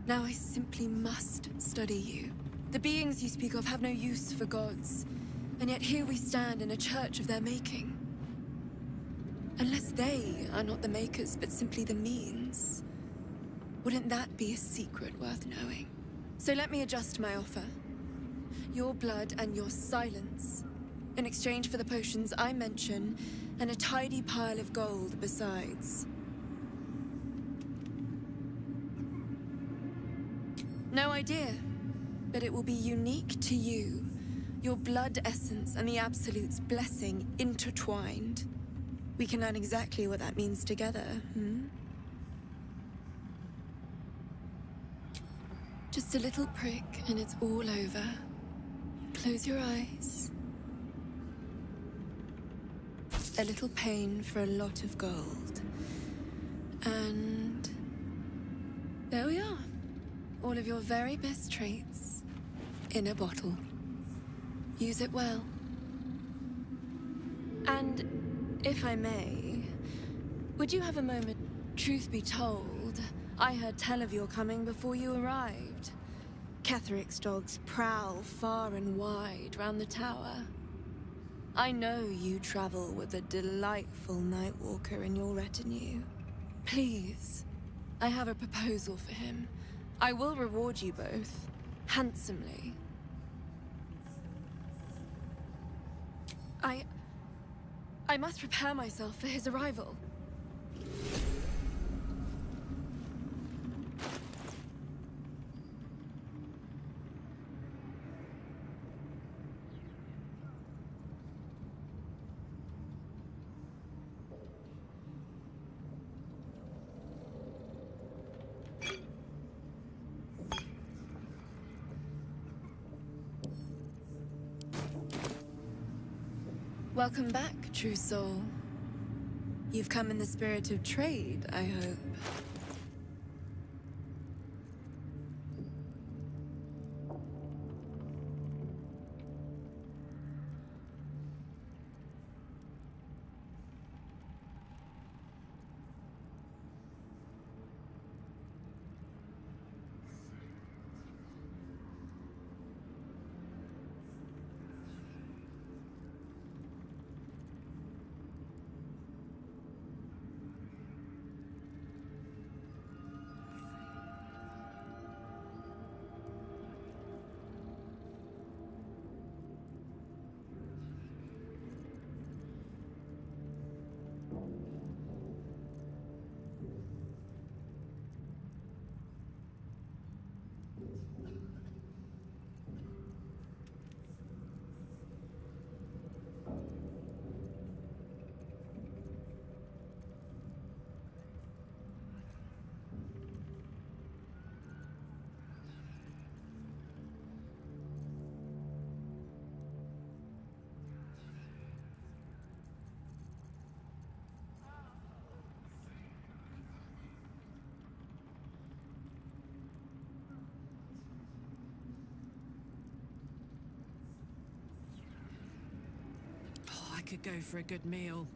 Now I simply must study you. The beings you speak of have no use for gods, and yet here we stand in a church of their making. Unless they are not the makers, but simply the means, wouldn't that be a secret worth knowing? So let me adjust my offer. Your blood and your silence, in exchange for the potions I mention, and a tidy pile of gold besides. No idea, but it will be unique to you. Your blood essence and the Absolute's blessing intertwined. We can learn exactly what that means together, Just a little prick and it's all over. Close your eyes. A little pain for a lot of gold. And there we are. All of your very best traits in a bottle. Use it well. And if I may, would you have a moment? Truth be told, I heard tell of your coming before you arrived. Ketheric's dogs prowl far and wide round the tower. I know you travel with a delightful Nightwalker in your retinue. Please, I have a proposal for him. I will reward you both, handsomely. I must prepare myself for his arrival. Welcome back, true soul. You've come in the spirit of trade, I hope. I could go for a good meal.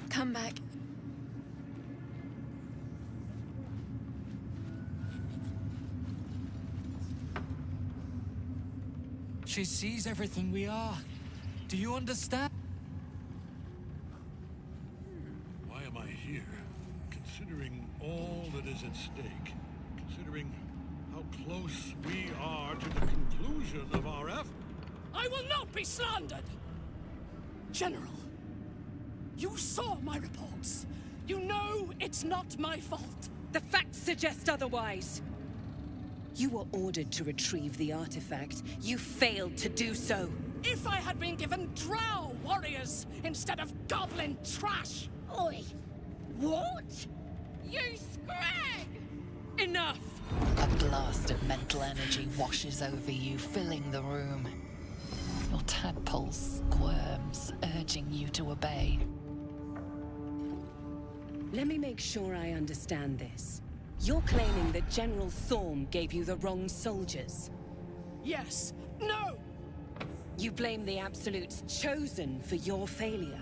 Come back. She sees everything we are. Do you understand? Why am I here? Considering all that is at stake, considering how close we are to the conclusion of our effort. I will not be slandered! General, you saw my reports. You know it's not my fault. The facts suggest otherwise. You were ordered to retrieve the artifact. You failed to do so. If I had been given drow warriors instead of goblin trash! Oi! What? You scrag! Enough! A blast of mental energy washes over you, filling the room. Your tadpole squirms, urging you to obey. Let me make sure I understand this. You're claiming that General Thorm gave you the wrong soldiers? Yes. No! You blame the Absolute's Chosen for your failure?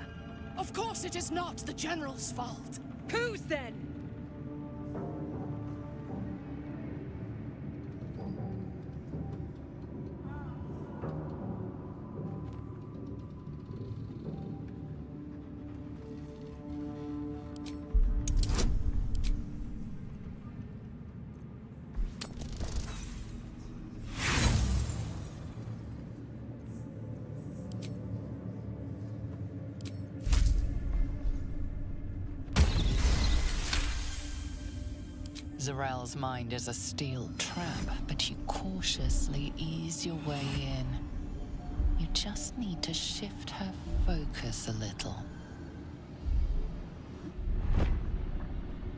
Of course it is not the General's fault. Whose then? Zarel's mind is a steel trap, but you cautiously ease your way in. You just need to shift her focus a little.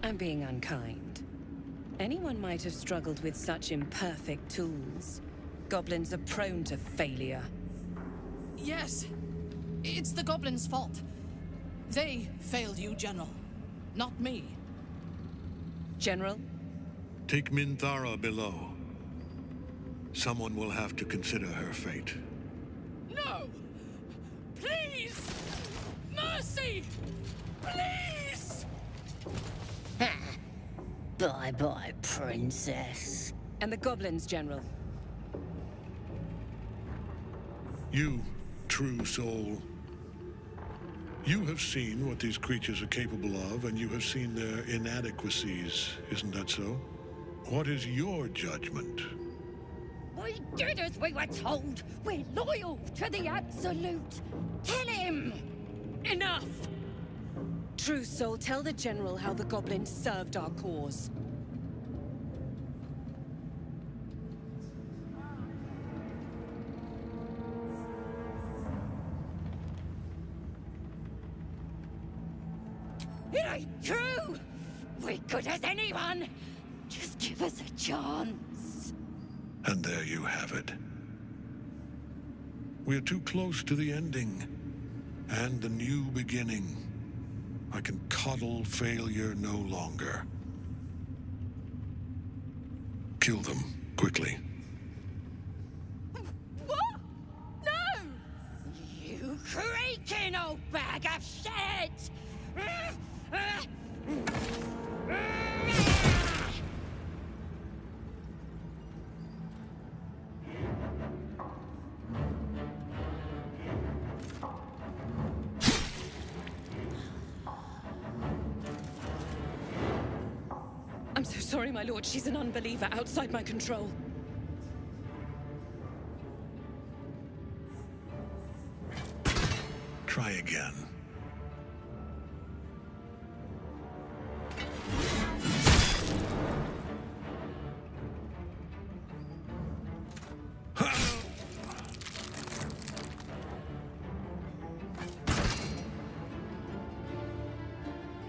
I'm being unkind. Anyone might have struggled with such imperfect tools. Goblins are prone to failure. Yes. It's the goblins' fault. They failed you, General. Not me. General? Take Minthara below. Someone will have to consider her fate. No! Please! Mercy! Please! Bye-bye, princess. And the goblins, General. You, true soul. You have seen what these creatures are capable of, and you have seen their inadequacies, isn't that so? What is your judgment? We did as we were told. We're loyal to the Absolute. Tell him! Enough! True soul, tell the General how the goblins served our cause. It ain't true! We're good as anyone! Just give us a chance. And there you have it. We're too close to the ending, and the new beginning. I can coddle failure no longer. Kill them, quickly. What? No! You creaking old bag of shit! I'm so sorry, my lord. She's an unbeliever outside my control. Try again.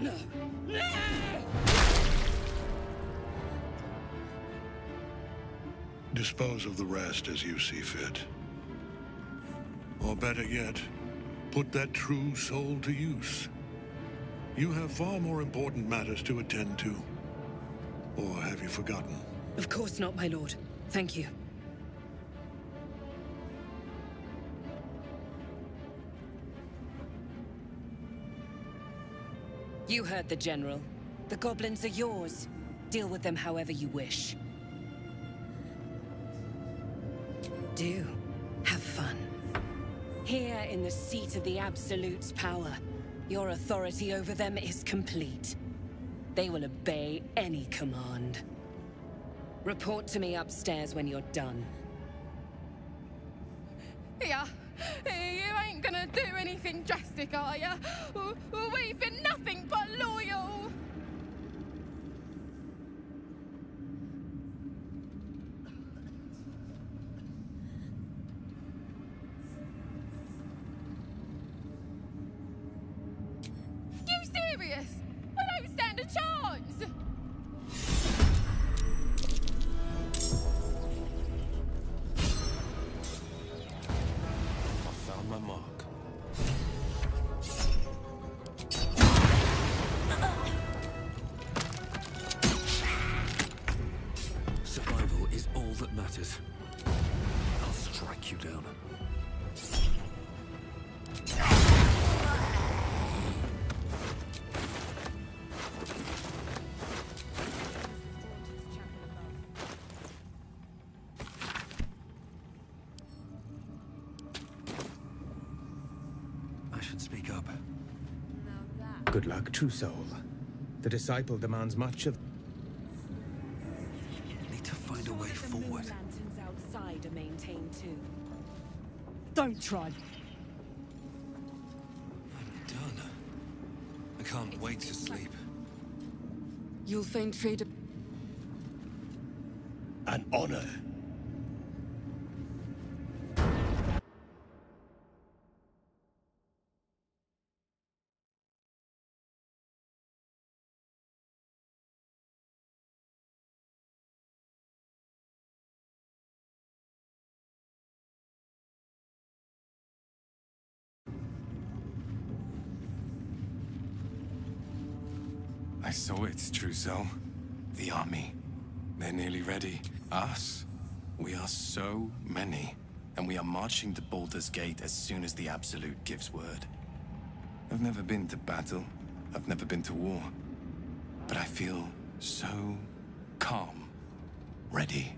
No! No! Dispose of the rest as you see fit. Or better yet, put that true soul to use. You have far more important matters to attend to. Or have you forgotten? Of course not, my lord. Thank you. You heard the General. The goblins are yours. Deal with them however you wish. Do. Have fun. Here in the seat of the Absolute's power, your authority over them is complete. They will obey any command. Report to me upstairs when you're done. Yeah, you ain't gonna do anything drastic, are ya? We've been nothing but loyal! You serious? I don't stand a chance! I found my mark. Survival is all that matters. I'll strike you down. I should speak up. Good luck, true soul. The disciple demands much of... Need to find a way forward. Lanterns outside are maintained too. Don't try. I'm done. I can't wait to sleep. You'll find trade... An honor. I saw it, True Soul. The army. They're nearly ready. Us? We are so many, and we are marching to Baldur's Gate as soon as the Absolute gives word. I've never been to battle. I've never been to war. But I feel so calm, ready.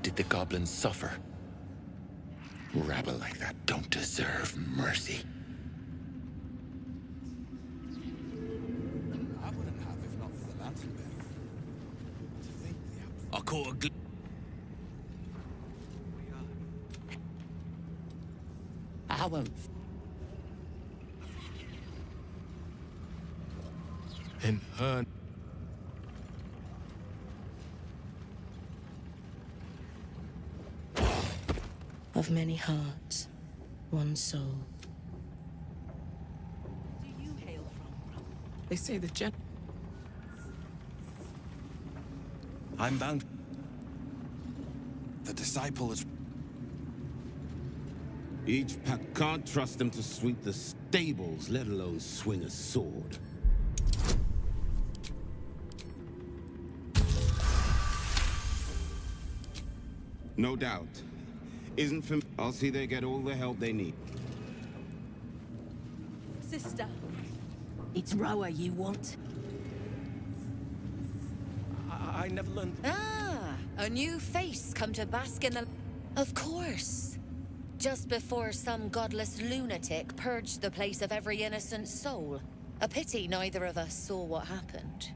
Did the goblins suffer? Rabble like that don't deserve mercy. I wouldn't have if not for the lantern bearer. I caught a glimpse. I won't. In her... Of many hearts, one soul. Do you hail from? They say the gen... I'm bound. The disciple is... Each pack can't trust them to sweep the stables, let alone swing a sword. No doubt. Isn't for... I'll see they get all the help they need. Sister, it's Roa you want. I never learned... Ah, a new face come to bask in the... Of course. Just before some godless lunatic purged the place of every innocent soul. A pity neither of us saw what happened.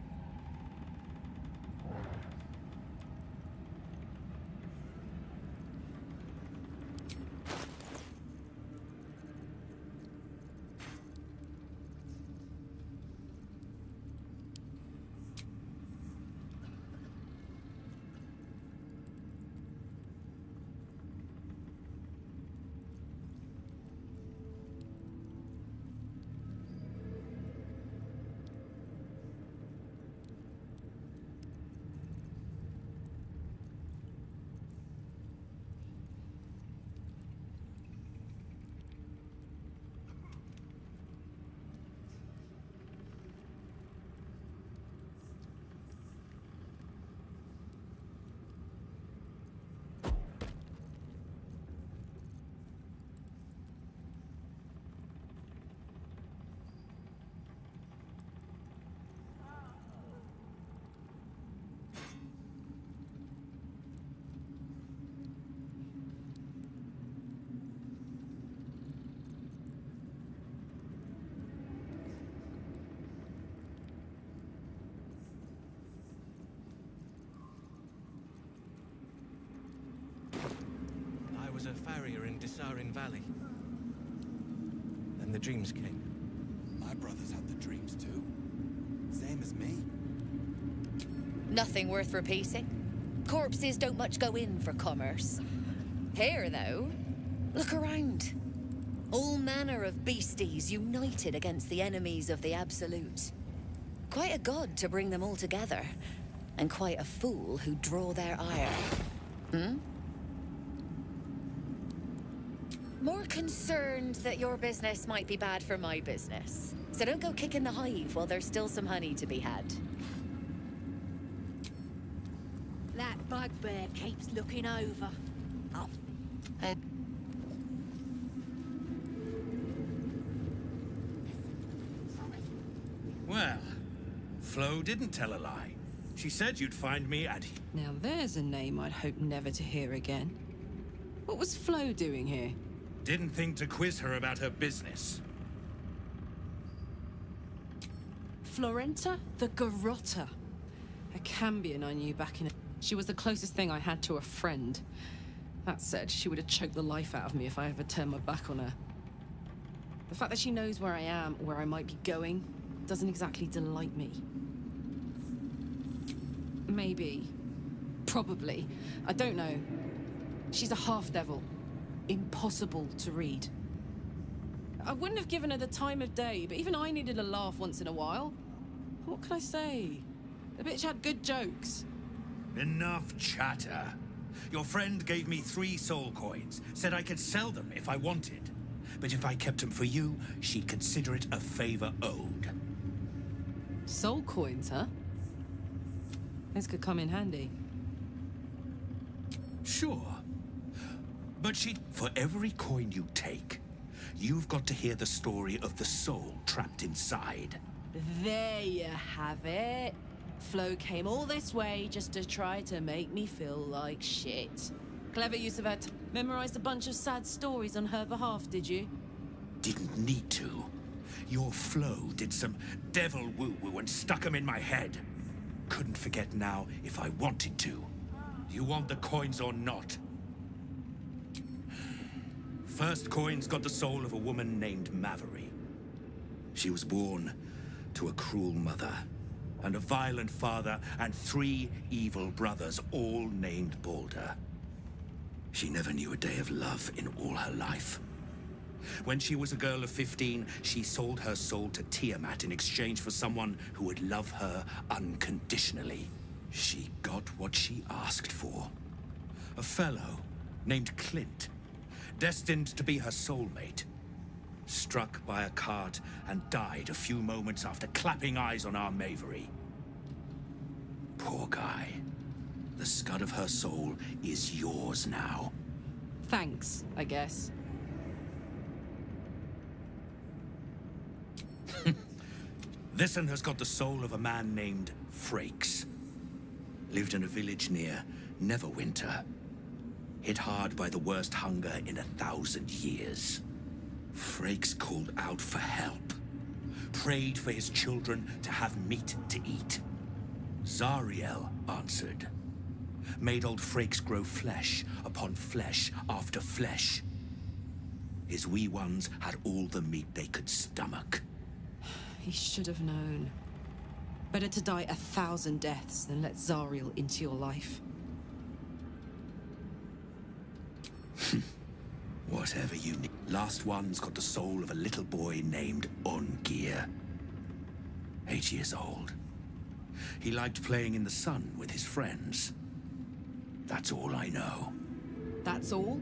I was a farrier in Dissarin Valley. Then the dreams came. My brothers had the dreams too. Same as me. Nothing worth repeating. Corpses don't much go in for commerce. Here, though, look around. All manner of beasties united against the enemies of the Absolute. Quite a god to bring them all together, and quite a fool who draw their ire. Hmm? More concerned that your business might be bad for my business. So don't go kicking the hive while there's still some honey to be had. That bugbear keeps looking over. Oh. Well, Flo didn't tell a lie. She said you'd find me at... Now there's a name I'd hope never to hear again. What was Flo doing here? Didn't think to quiz her about her business. Florenta the Garotta. A Cambion I knew back in... She was the closest thing I had to a friend. That said, she would have choked the life out of me if I ever turned my back on her. The fact that she knows where I am, or where I might be going, doesn't exactly delight me. Maybe. Probably. I don't know. She's a half-devil. Impossible to read. I wouldn't have given her the time of day, but even I needed a laugh once in a while. What can I say? The bitch had good jokes. Enough chatter. Your friend gave me 3 soul coins, said I could sell them if I wanted. But if I kept them for you, she'd consider it a favor owed. Soul coins, huh? This could come in handy. Sure. But for every coin you take, you've got to hear the story of the soul trapped inside. There you have it. Flo came all this way just to try to make me feel like shit. Clever use of her memorized a bunch of sad stories on her behalf, did you? Didn't need to. Your Flo did some devil woo-woo and stuck 'em in my head. Couldn't forget now if I wanted to. You want the coins or not? First coin's got the soul of a woman named Mavery. She was born to a cruel mother, and a violent father, and 3 evil brothers, all named Balder. She never knew a day of love in all her life. When she was a girl of 15, she sold her soul to Tiamat in exchange for someone who would love her unconditionally. She got what she asked for. A fellow named Clint, destined to be her soulmate. Struck by a cart and died a few moments after clapping eyes on our Mavery. Poor guy. The scud of her soul is yours now. Thanks, I guess. This'n has got the soul of a man named Frakes. Lived in a village near Neverwinter. Hit hard by the worst hunger in 1,000 years. Frakes called out for help. Prayed for his children to have meat to eat. Zariel answered. Made old Frakes grow flesh upon flesh after flesh. His wee ones had all the meat they could stomach. He should have known. Better to die 1,000 deaths than let Zariel into your life. Whatever you need. Last one's got the soul of a little boy named Ongir. 8 years old. He liked playing in the sun with his friends. That's all I know. That's all?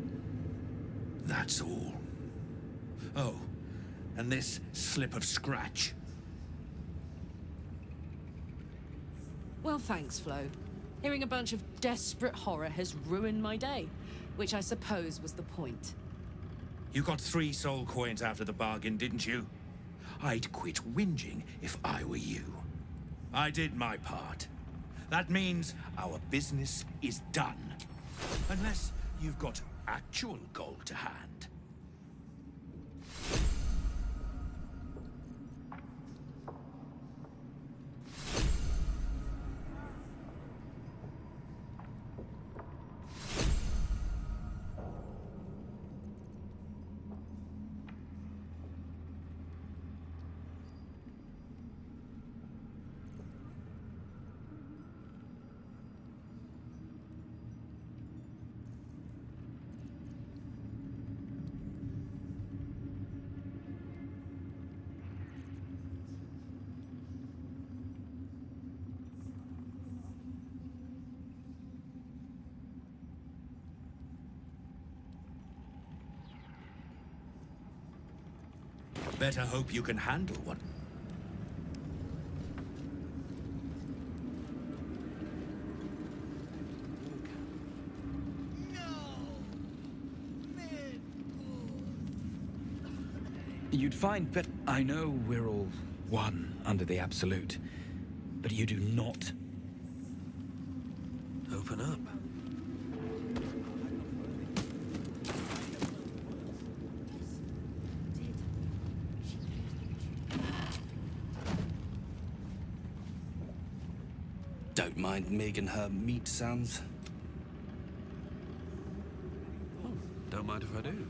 That's all. Oh, and this slip of scratch. Well, thanks, Flo. Hearing a bunch of desperate horror has ruined my day, which I suppose was the point. You got 3 soul coins after the bargain, didn't you? I'd quit whinging if I were you. I did my part. That means our business is done. Unless you've got actual gold to hand. Better hope you can handle one. You'd find, but I know we're all one under the Absolute. But you do not open up. Don't mind Meg and her meat sounds. Oh, don't mind if I do.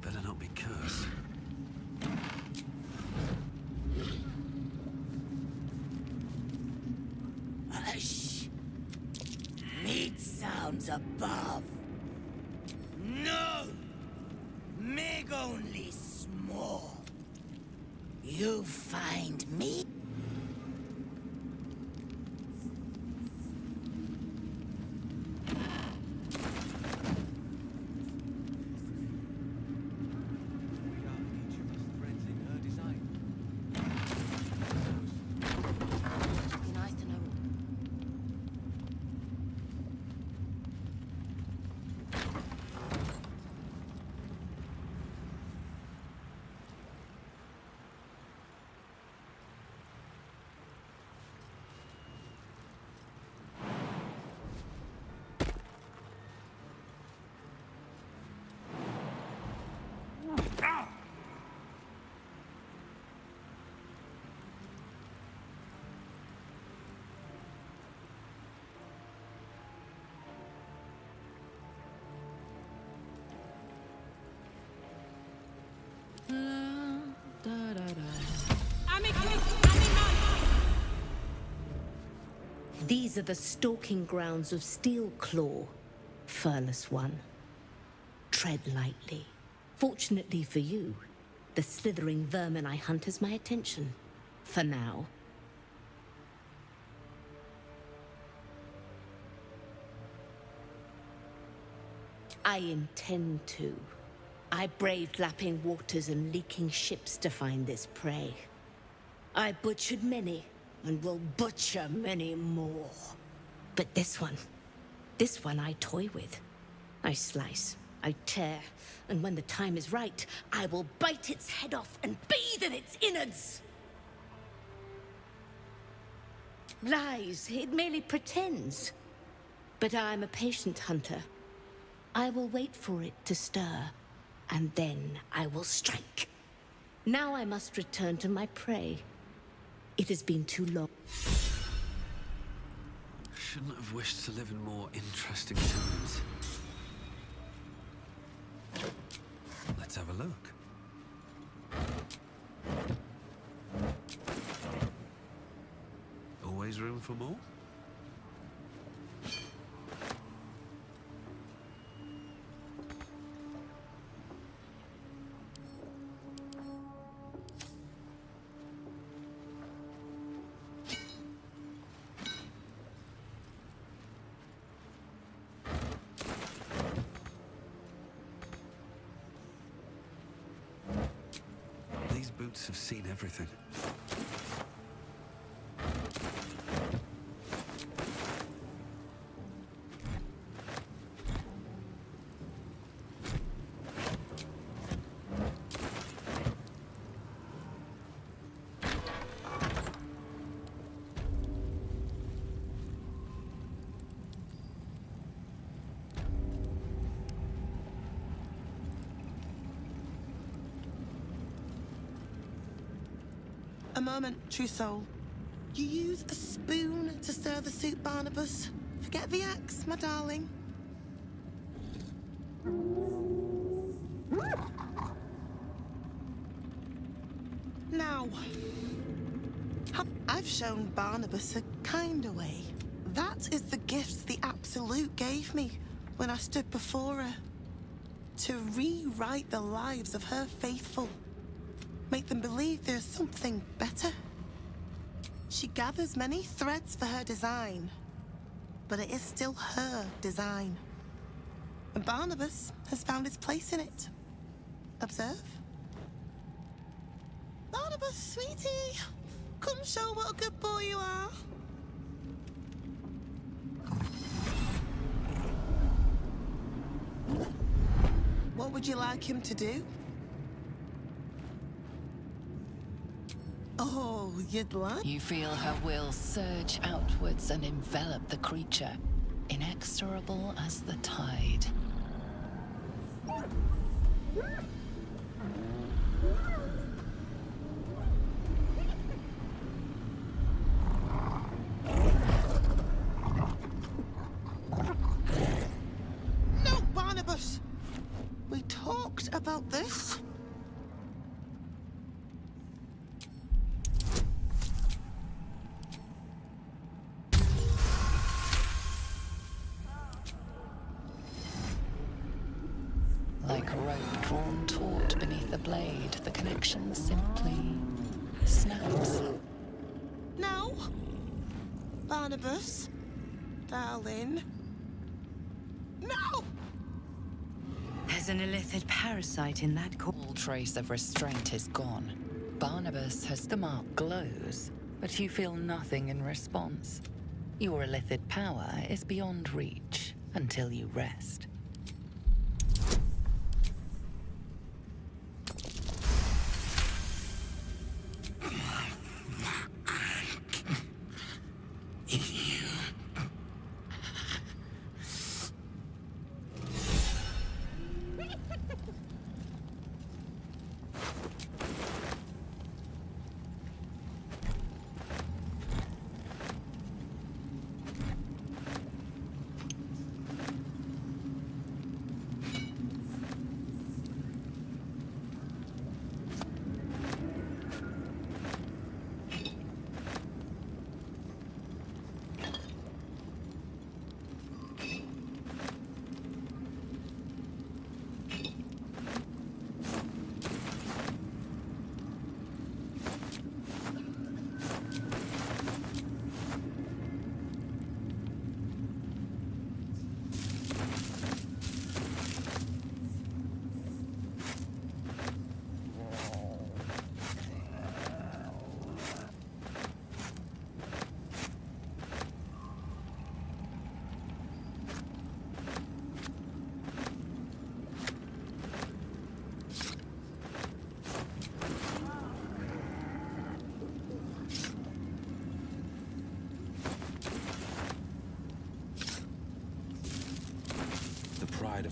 Better not be cursed. Hush! Meat sounds above. No! Meg only small. You find me? These are the stalking grounds of Steelclaw, furless one. Tread lightly. Fortunately for you, the slithering vermin I hunt has my attention. For now. I intend to. I braved lapping waters and leaking ships to find this prey. I butchered many, and will butcher many more. But this one I toy with. I slice, I tear, and when the time is right, I will bite its head off and bathe in its innards! Lies, it merely pretends. But I'm a patient hunter. I will wait for it to stir, and then I will strike. Now I must return to my prey. It has been too long. Shouldn't have wished to live in more interesting times. Let's have a look. Always room for more? These boots have seen everything. A moment, true soul. You use a spoon to stir the soup, Barnabas. Forget the axe, my darling. Now, I've shown Barnabas a kinder way. That is the gift the Absolute gave me when I stood before her. To rewrite the lives of her faithful. Make them believe there's something better. She gathers many threads for her design, but it is still her design. And Barnabas has found his place in it. Observe. Barnabas, sweetie, come show what a good boy you are. What would you like him to do? Oh, you'd like? You feel her will surge outwards and envelop the creature, inexorable as the tide. No, Barnabas! We talked about this. Like a rope drawn taut beneath the blade, the connection simply snaps. No! Barnabas, darling. No! There's an illithid parasite in that core. All trace of restraint is gone. Barnabas has the mark glows, but you feel nothing in response. Your illithid power is beyond reach until you rest.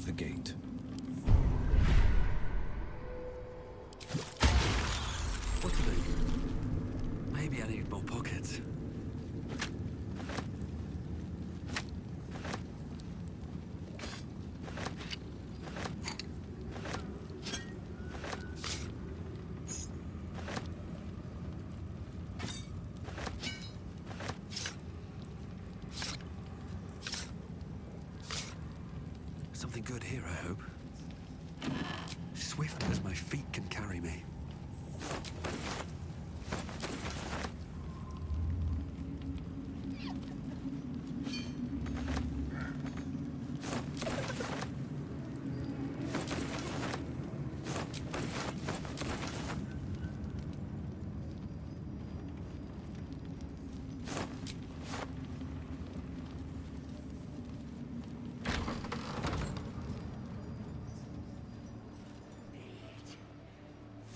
the gate. What do they? Maybe I need more pockets. Something good here, I hope. Swift as my feet can carry me.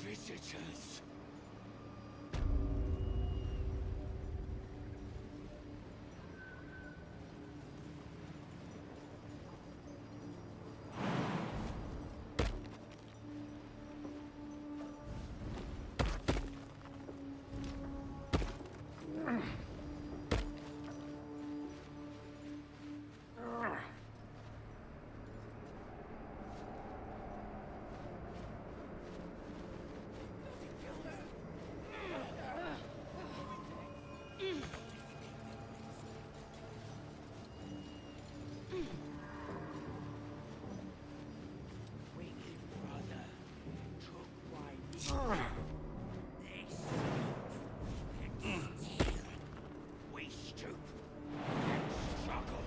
Visitors. We stoop and struggle.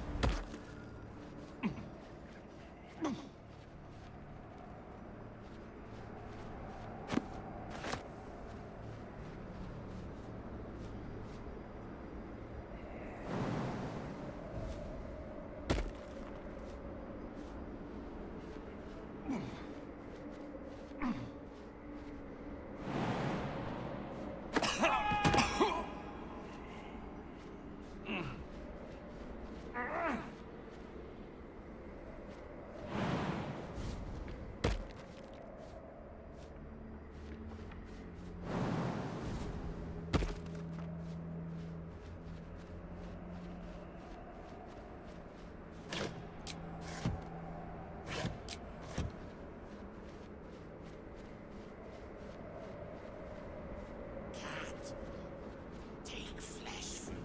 Take flesh from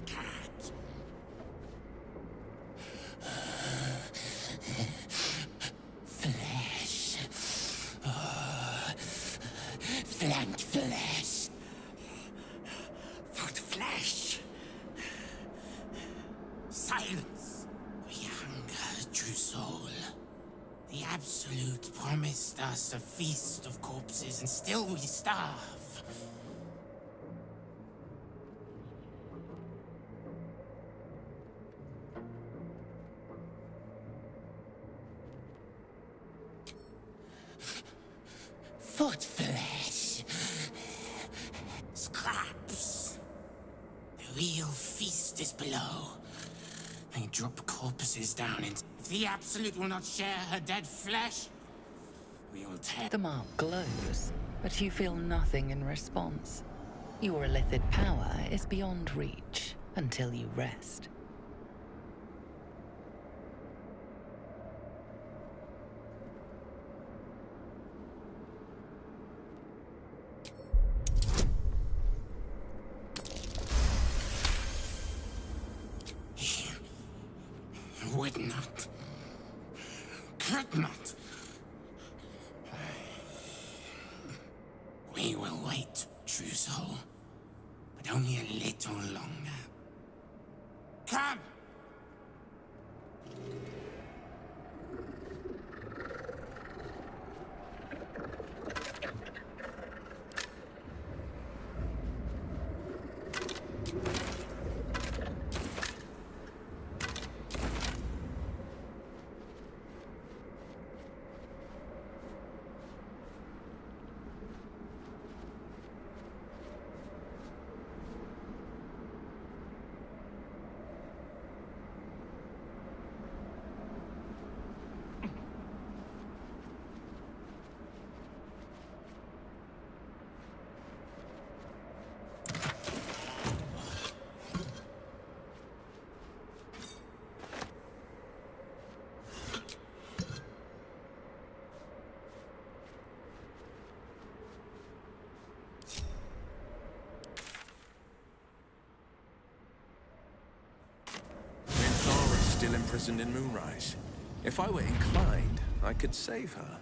cat. Flesh. Flank flesh. Foot flesh. Silence. We hunger, true soul. The Absolute promised us a feast of corpses, and still we starve. Foot flesh. Scraps. The real feast is below. They drop corpses down in. If the Absolute will not share her dead flesh, we will tear. The mark glows, but you feel nothing in response. Your illithid power is beyond reach until you rest. Would not. Could not. We will wait, true soul. But only a little longer. Come! imprisoned in Moonrise. If I were inclined, I could save her.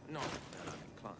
Not that I'm inclined.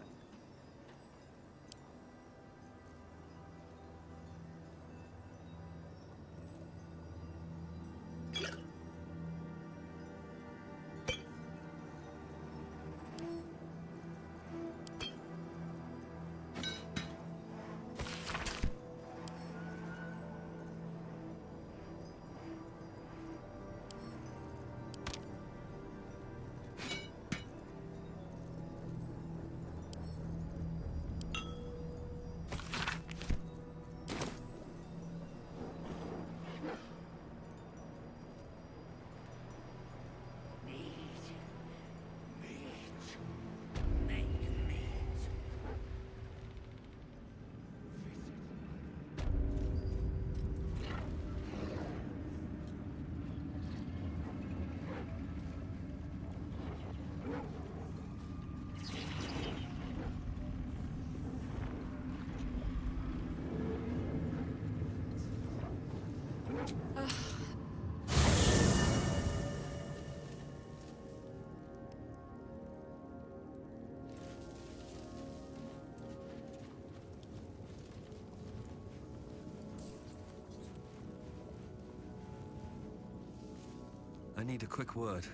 I need a quick word.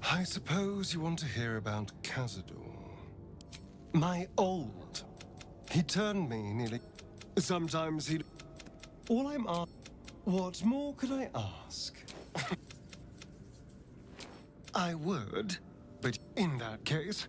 I suppose you want to hear about Cazador. My old. He turned me nearly. Sometimes he. All I'm asking. What more could I ask? I would, but in that case.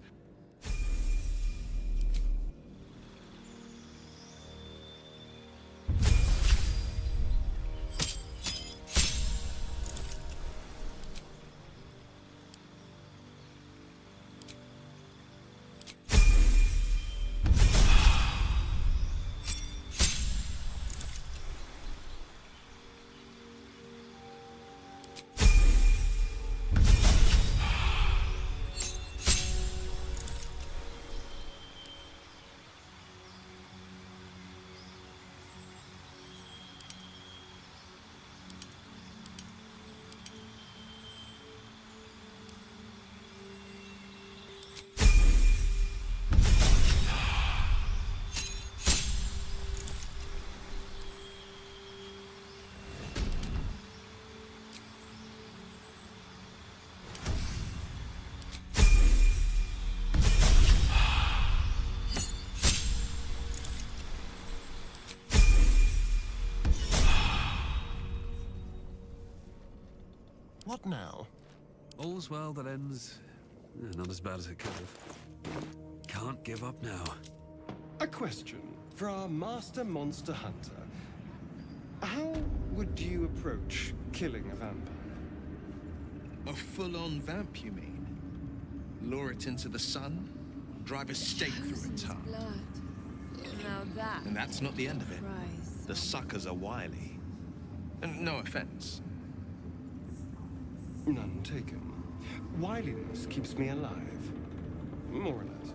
What now? All's well that ends... not as bad as it could have. Can't give up now. A question for our master monster hunter. How would you approach killing a vampire? A full-on vamp, you mean? Lure it into the sun? Drive a stake through its heart? Now that... And that's not the end of it. Christ. The suckers are wily. And no offense. None taken. Wiliness keeps me alive. More or less.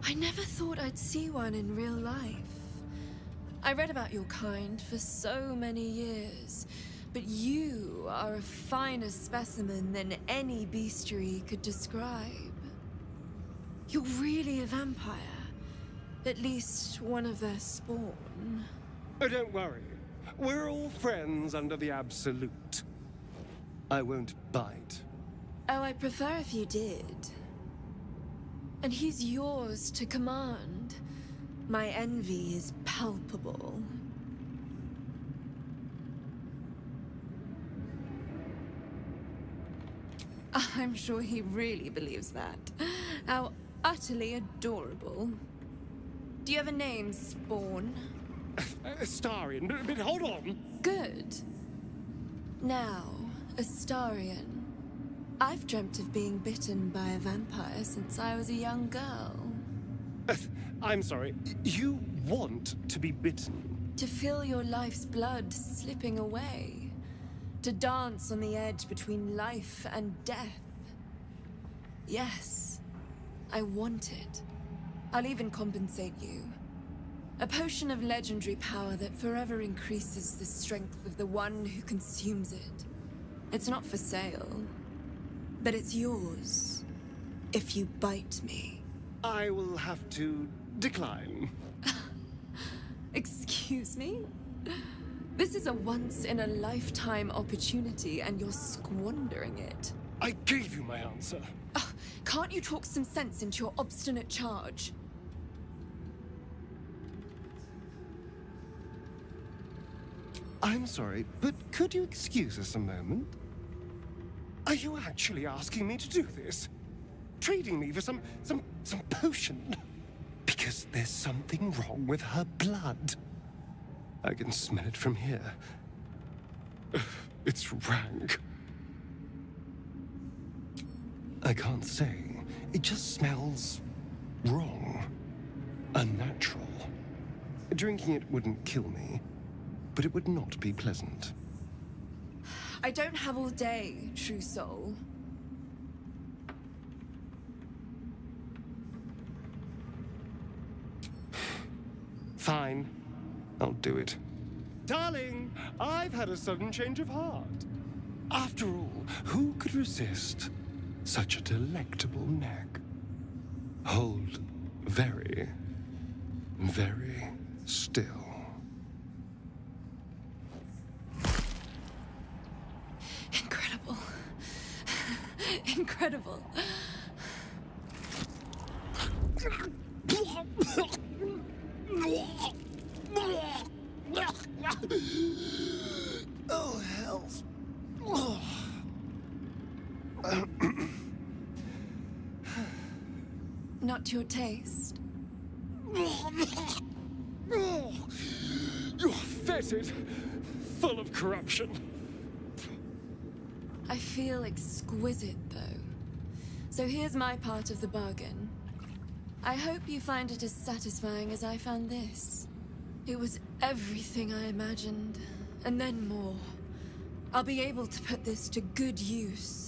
I never thought I'd see one in real life. I read about your kind for so many years, but you are a finer specimen than any bestiary could describe. You're really a vampire. At least one of their spawn. Oh, don't worry. We're all friends under the Absolute. I won't bite. Oh, I'd prefer if you did. And he's yours to command. My envy is palpable. I'm sure he really believes that. How utterly adorable. Do you have a name, Spawn? Astarion, but hold on. Good. Now, Astarion. I've dreamt of being bitten by a vampire since I was a young girl. I'm sorry. You want to be bitten? To feel your life's blood slipping away. To dance on the edge between life and death. Yes, I want it. I'll even compensate you. A potion of legendary power that forever increases the strength of the one who consumes it. It's not for sale, but it's yours if you bite me. I will have to decline. Excuse me? This is a once-in-a-lifetime opportunity, and you're squandering it. I gave you my answer. Can't you talk some sense into your obstinate charge? I'm sorry, but could you excuse us a moment? Are you actually asking me to do this? Trading me for some potion? Because there's something wrong with her blood. I can smell it from here. It's rank. I can't say. It just smells wrong. Unnatural. Drinking it wouldn't kill me, but it would not be pleasant. I don't have all day, true soul. Fine. I'll do it. Darling, I've had a sudden change of heart. After all, who could resist such a delectable neck? Hold very, very still. Incredible. Incredible. Oh, hells. Not to your taste. You're fetid, full of corruption. I feel exquisite, though. So here's my part of the bargain. I hope you find it as satisfying as I found this. It was everything I imagined, and then more. I'll be able to put this to good use.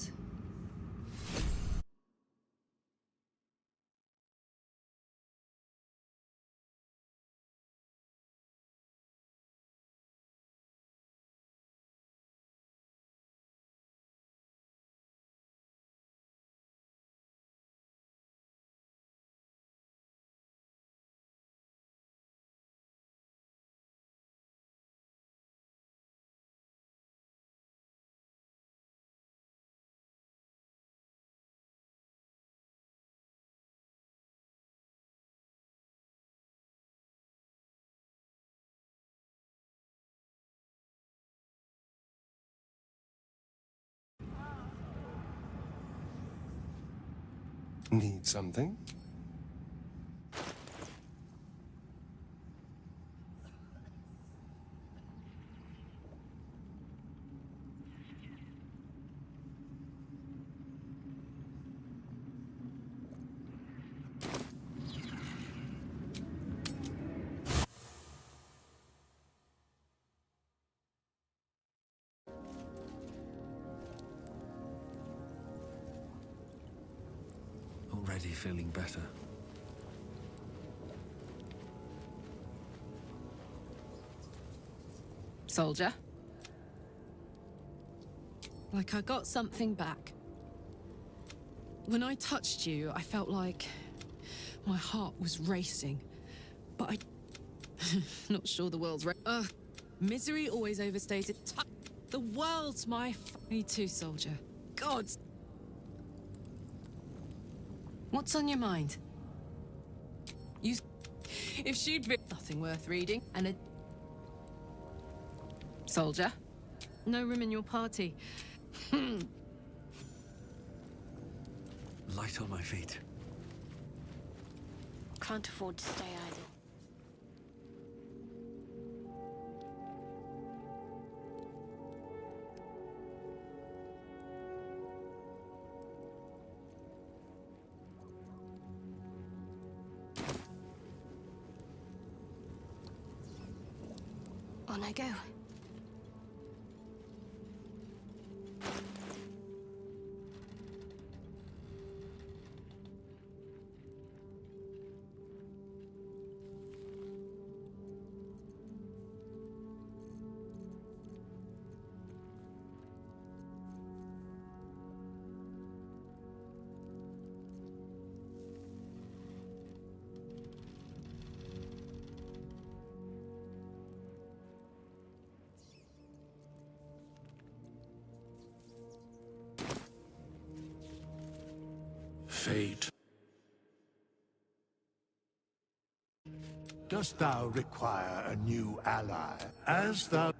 Need something? Already feeling better. Soldier? Like I got something back. When I touched you, I felt like my heart was racing. But I... not sure the world's misery always overstays it. The world's my... Me too, soldier. Gods! What's on your mind? You... If she'd been nothing worth reading, and a... Soldier? No room in your party. Light on my feet. Can't afford to stay idle. On I go. fate. Dost thou require a new ally? As thou...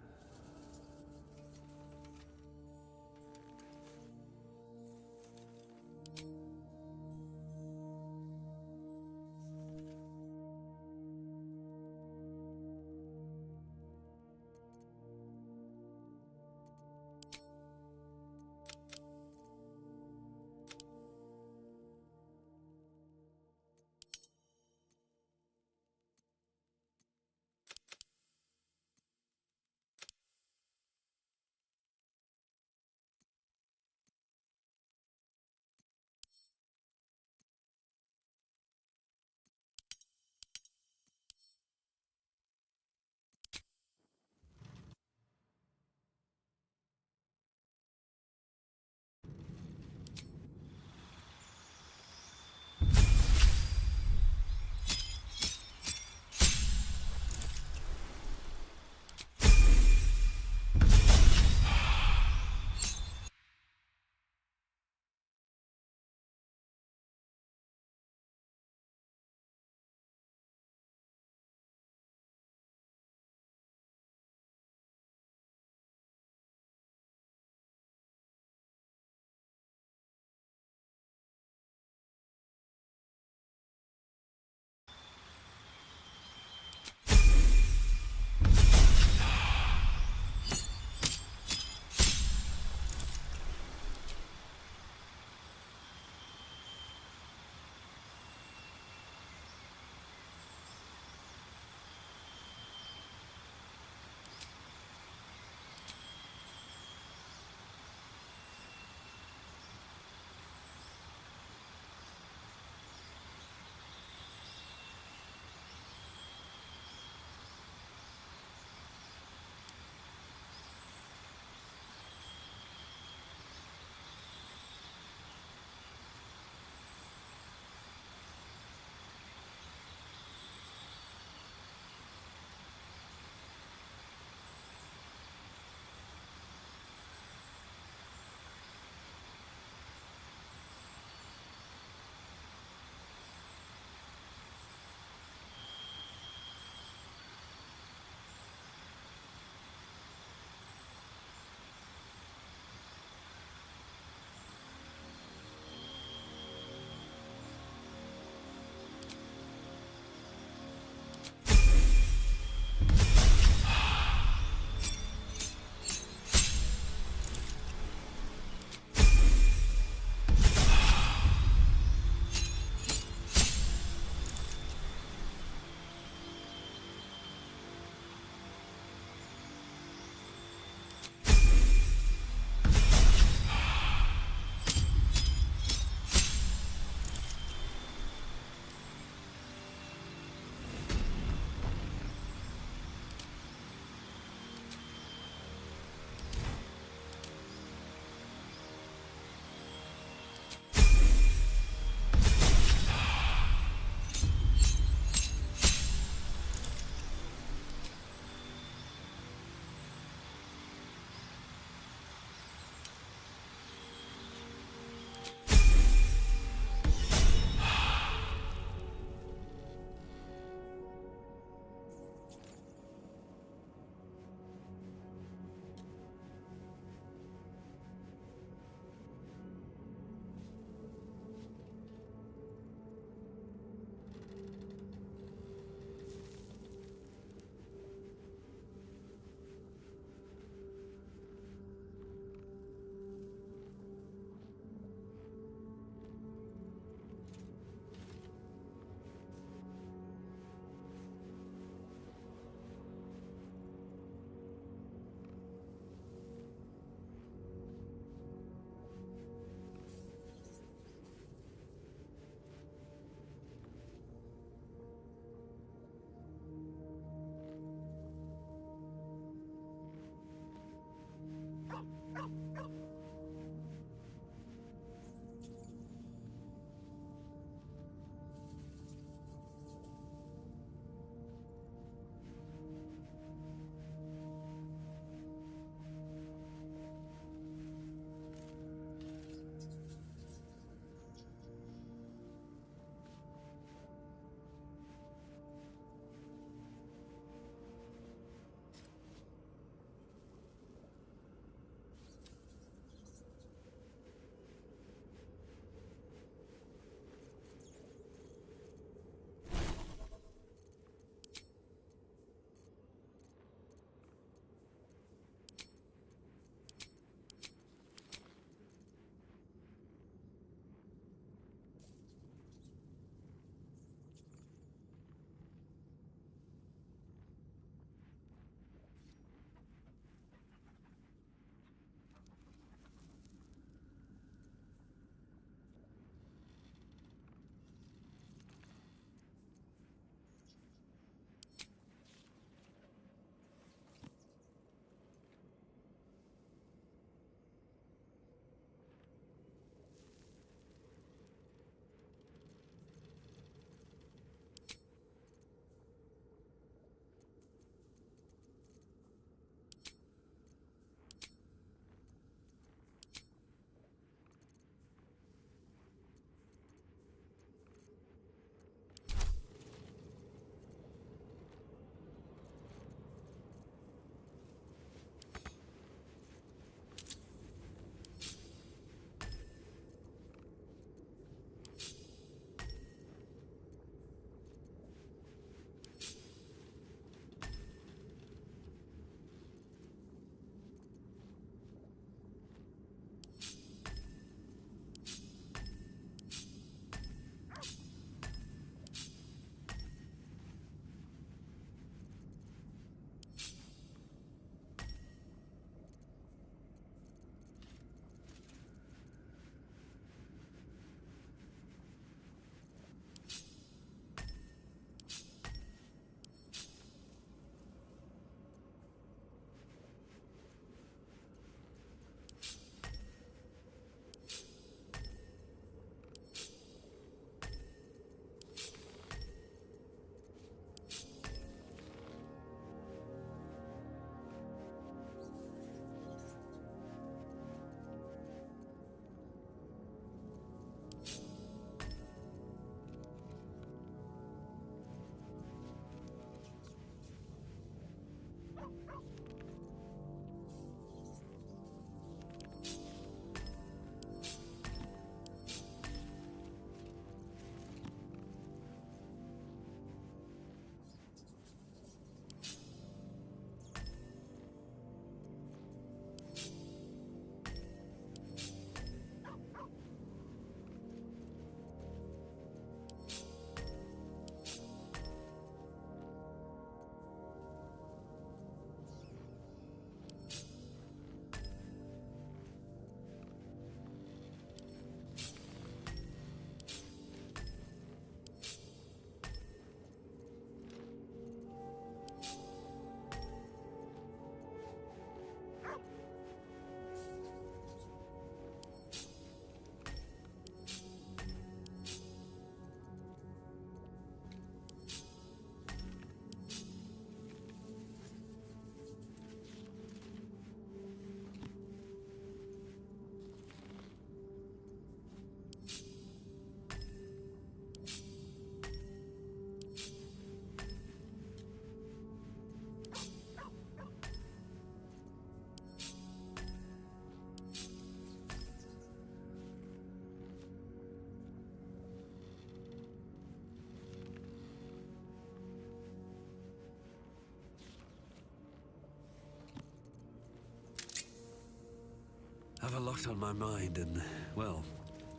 Have a lot on my mind and, well,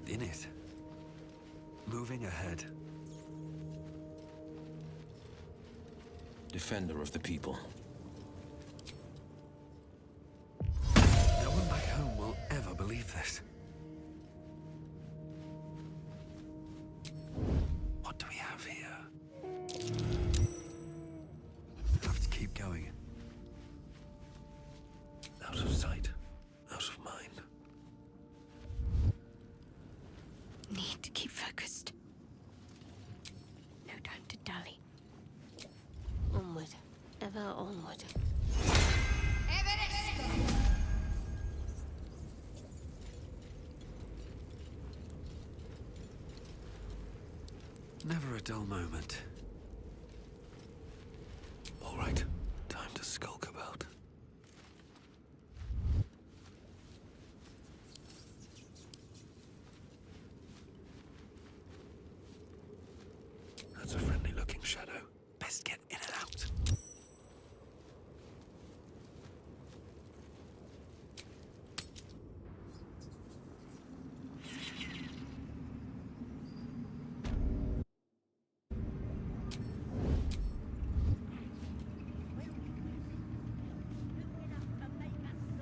in it. Moving ahead. Defender of the people. No one back home will ever believe this. What do we have here? Have to keep going. Out of sight, out of mind. Need to keep focused. No time to dally. Onward. Ever onward. Never a dull moment. All right, time to skulk about. That's a friendly-looking shadow. Best get in and out.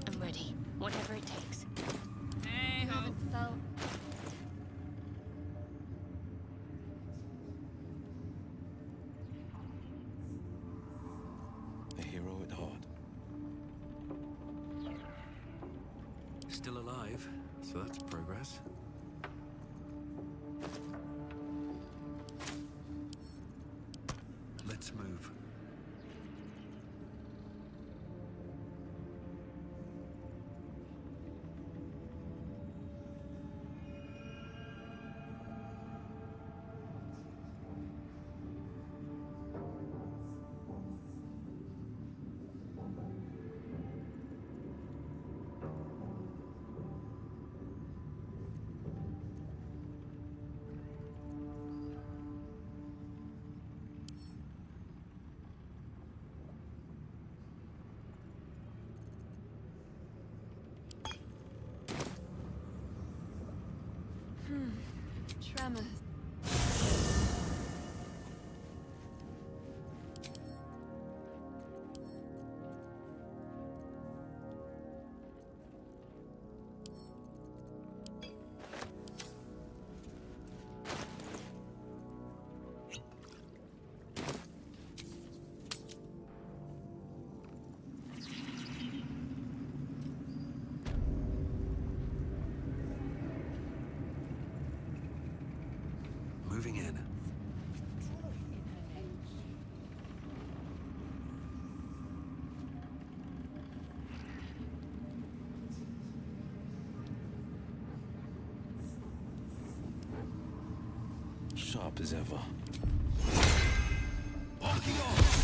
I'm ready. Whatever it takes. I haven't felt. A hero at heart. Still alive, so that's progress. Let's move. Tremors. Moving in. Sharp as ever. Walking off.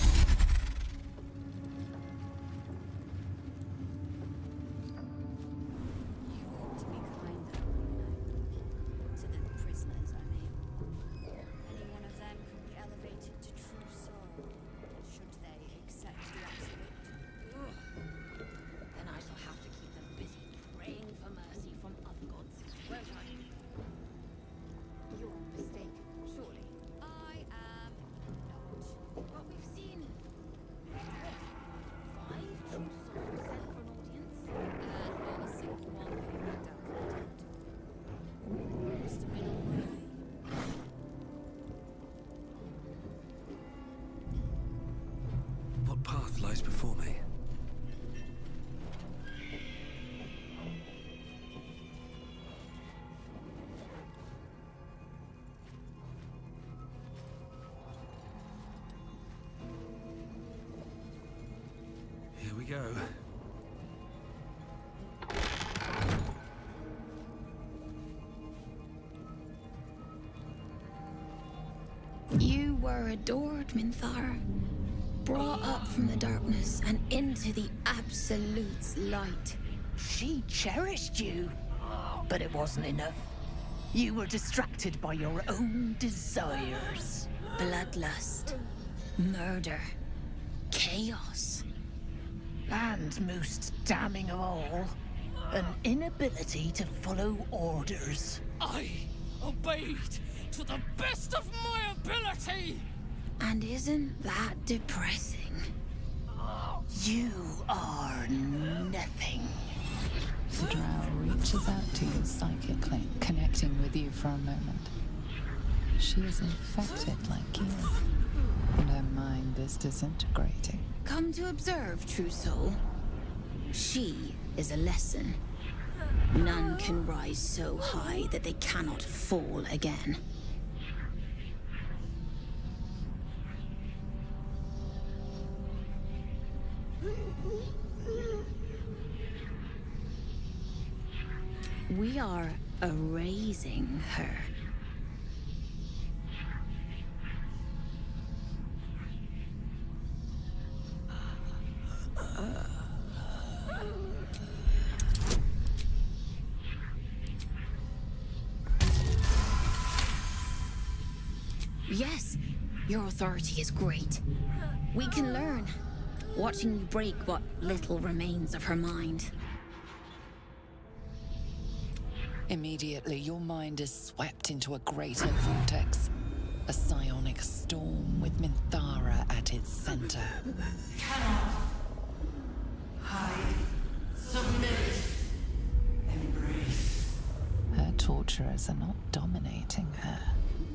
lies before me. Here we go. You were adored, Minthara. Brought up from the darkness and into the Absolute's light. She cherished you, but it wasn't enough. You were distracted by your own desires. Bloodlust, murder, chaos. And most damning of all, an inability to follow orders. I obeyed to the best of my ability! And isn't that depressing? You are nothing. The drow reaches out to you psychically, connecting with you for a moment. She is infected like you, and her mind is disintegrating. Come to observe, true soul. She is a lesson. None can rise so high that they cannot fall again. We are erasing her. Yes, your authority is great. We can learn, watching you break what little remains of her mind. Immediately, your mind is swept into a greater vortex. A psionic storm with Minthara at its center. Cannot hide, submit, embrace. Her torturers are not dominating her.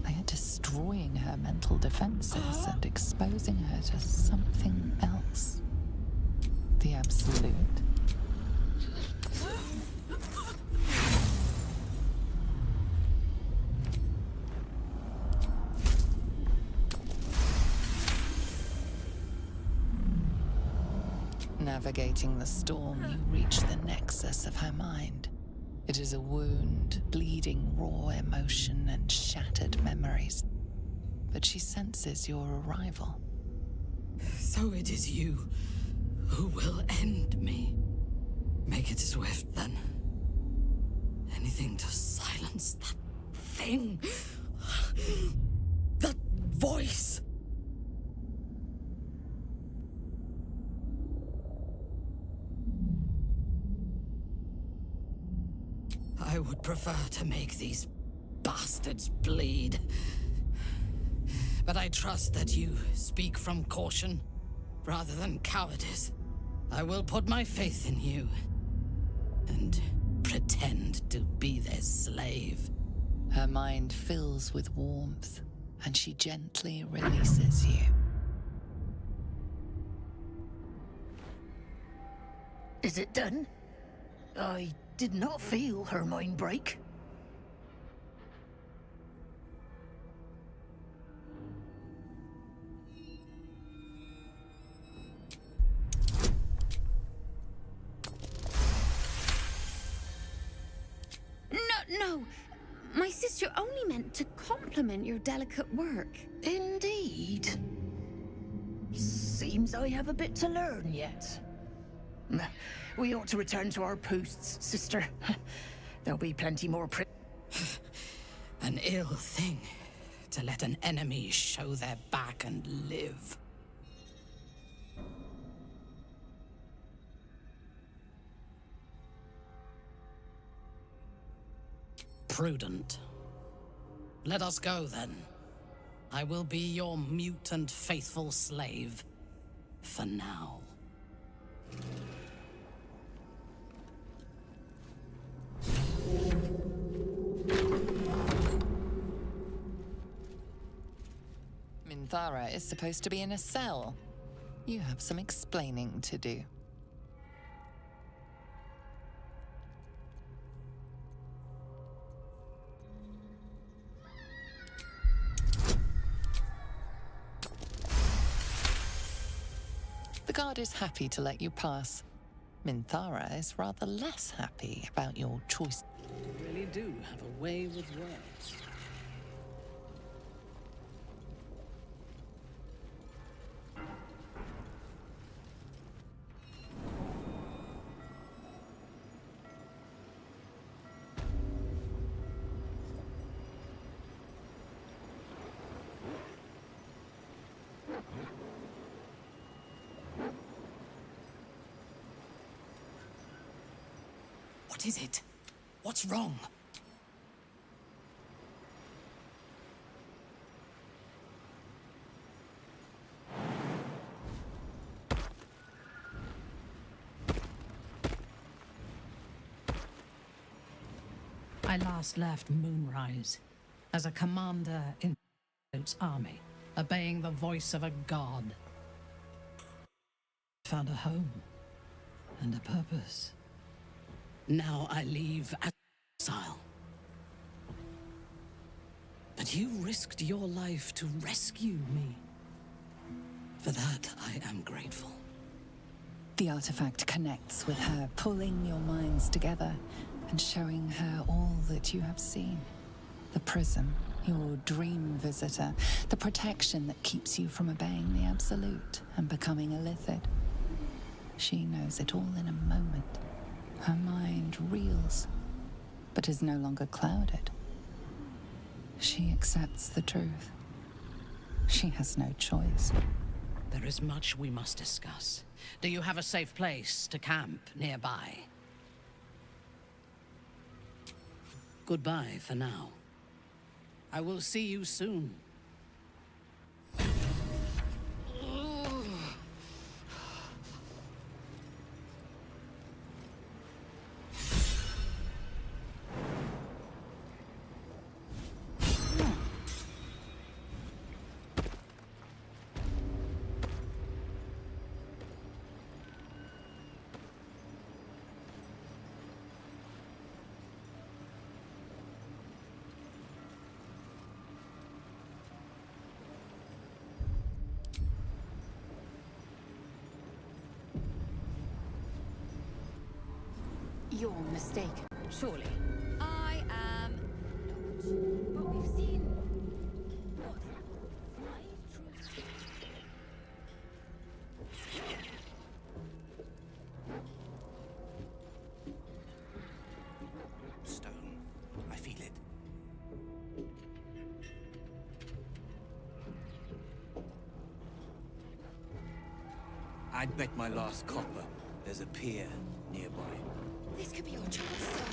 They are destroying her mental defenses and exposing her to something else. The Absolute. Navigating the storm, you reach the nexus of her mind. It is a wound, bleeding raw emotion and shattered memories. But she senses your arrival. So it is you who will end me. Make it swift, then. Anything to silence that thing. That voice. I would prefer to make these bastards bleed. But I trust that you speak from caution rather than cowardice. I will put my faith in you and pretend to be their slave. Her mind fills with warmth, and she gently releases you. Is it done? I did not feel her mind break. No! My sister only meant to compliment your delicate work. Indeed. Seems I have a bit to learn yet. We ought to return to our posts, sister. There'll be plenty more An ill thing to let an enemy show their back and live. Prudent. Let us go, then. I will be your mute and faithful slave. For now. Minthara is supposed to be in a cell. You have some explaining to do. The guard is happy to let you pass. Minthara is rather less happy about your choice. You really do have a way with words. What is it? What's wrong? I last left Moonrise as a commander in its army, obeying the voice of a god. Found a home and a purpose. Now I leave exile. But you risked your life to rescue me. For that, I am grateful. The artifact connects with her, pulling your minds together and showing her all that you have seen. The prism, your dream visitor, the protection that keeps you from obeying the Absolute and becoming a Lithid. She knows it all in a moment. Her mind reels, but is no longer clouded. She accepts the truth. She has no choice. There is much we must discuss. Do you have a safe place to camp nearby? Goodbye for now. I will see you soon. You're mistaken, surely. I am not. But we've seen what? 5 truths. Stone. I feel it. I'd bet my last copper there's a pier nearby. This could be your chance, sir.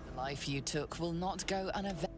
The life you took will not go unavenged.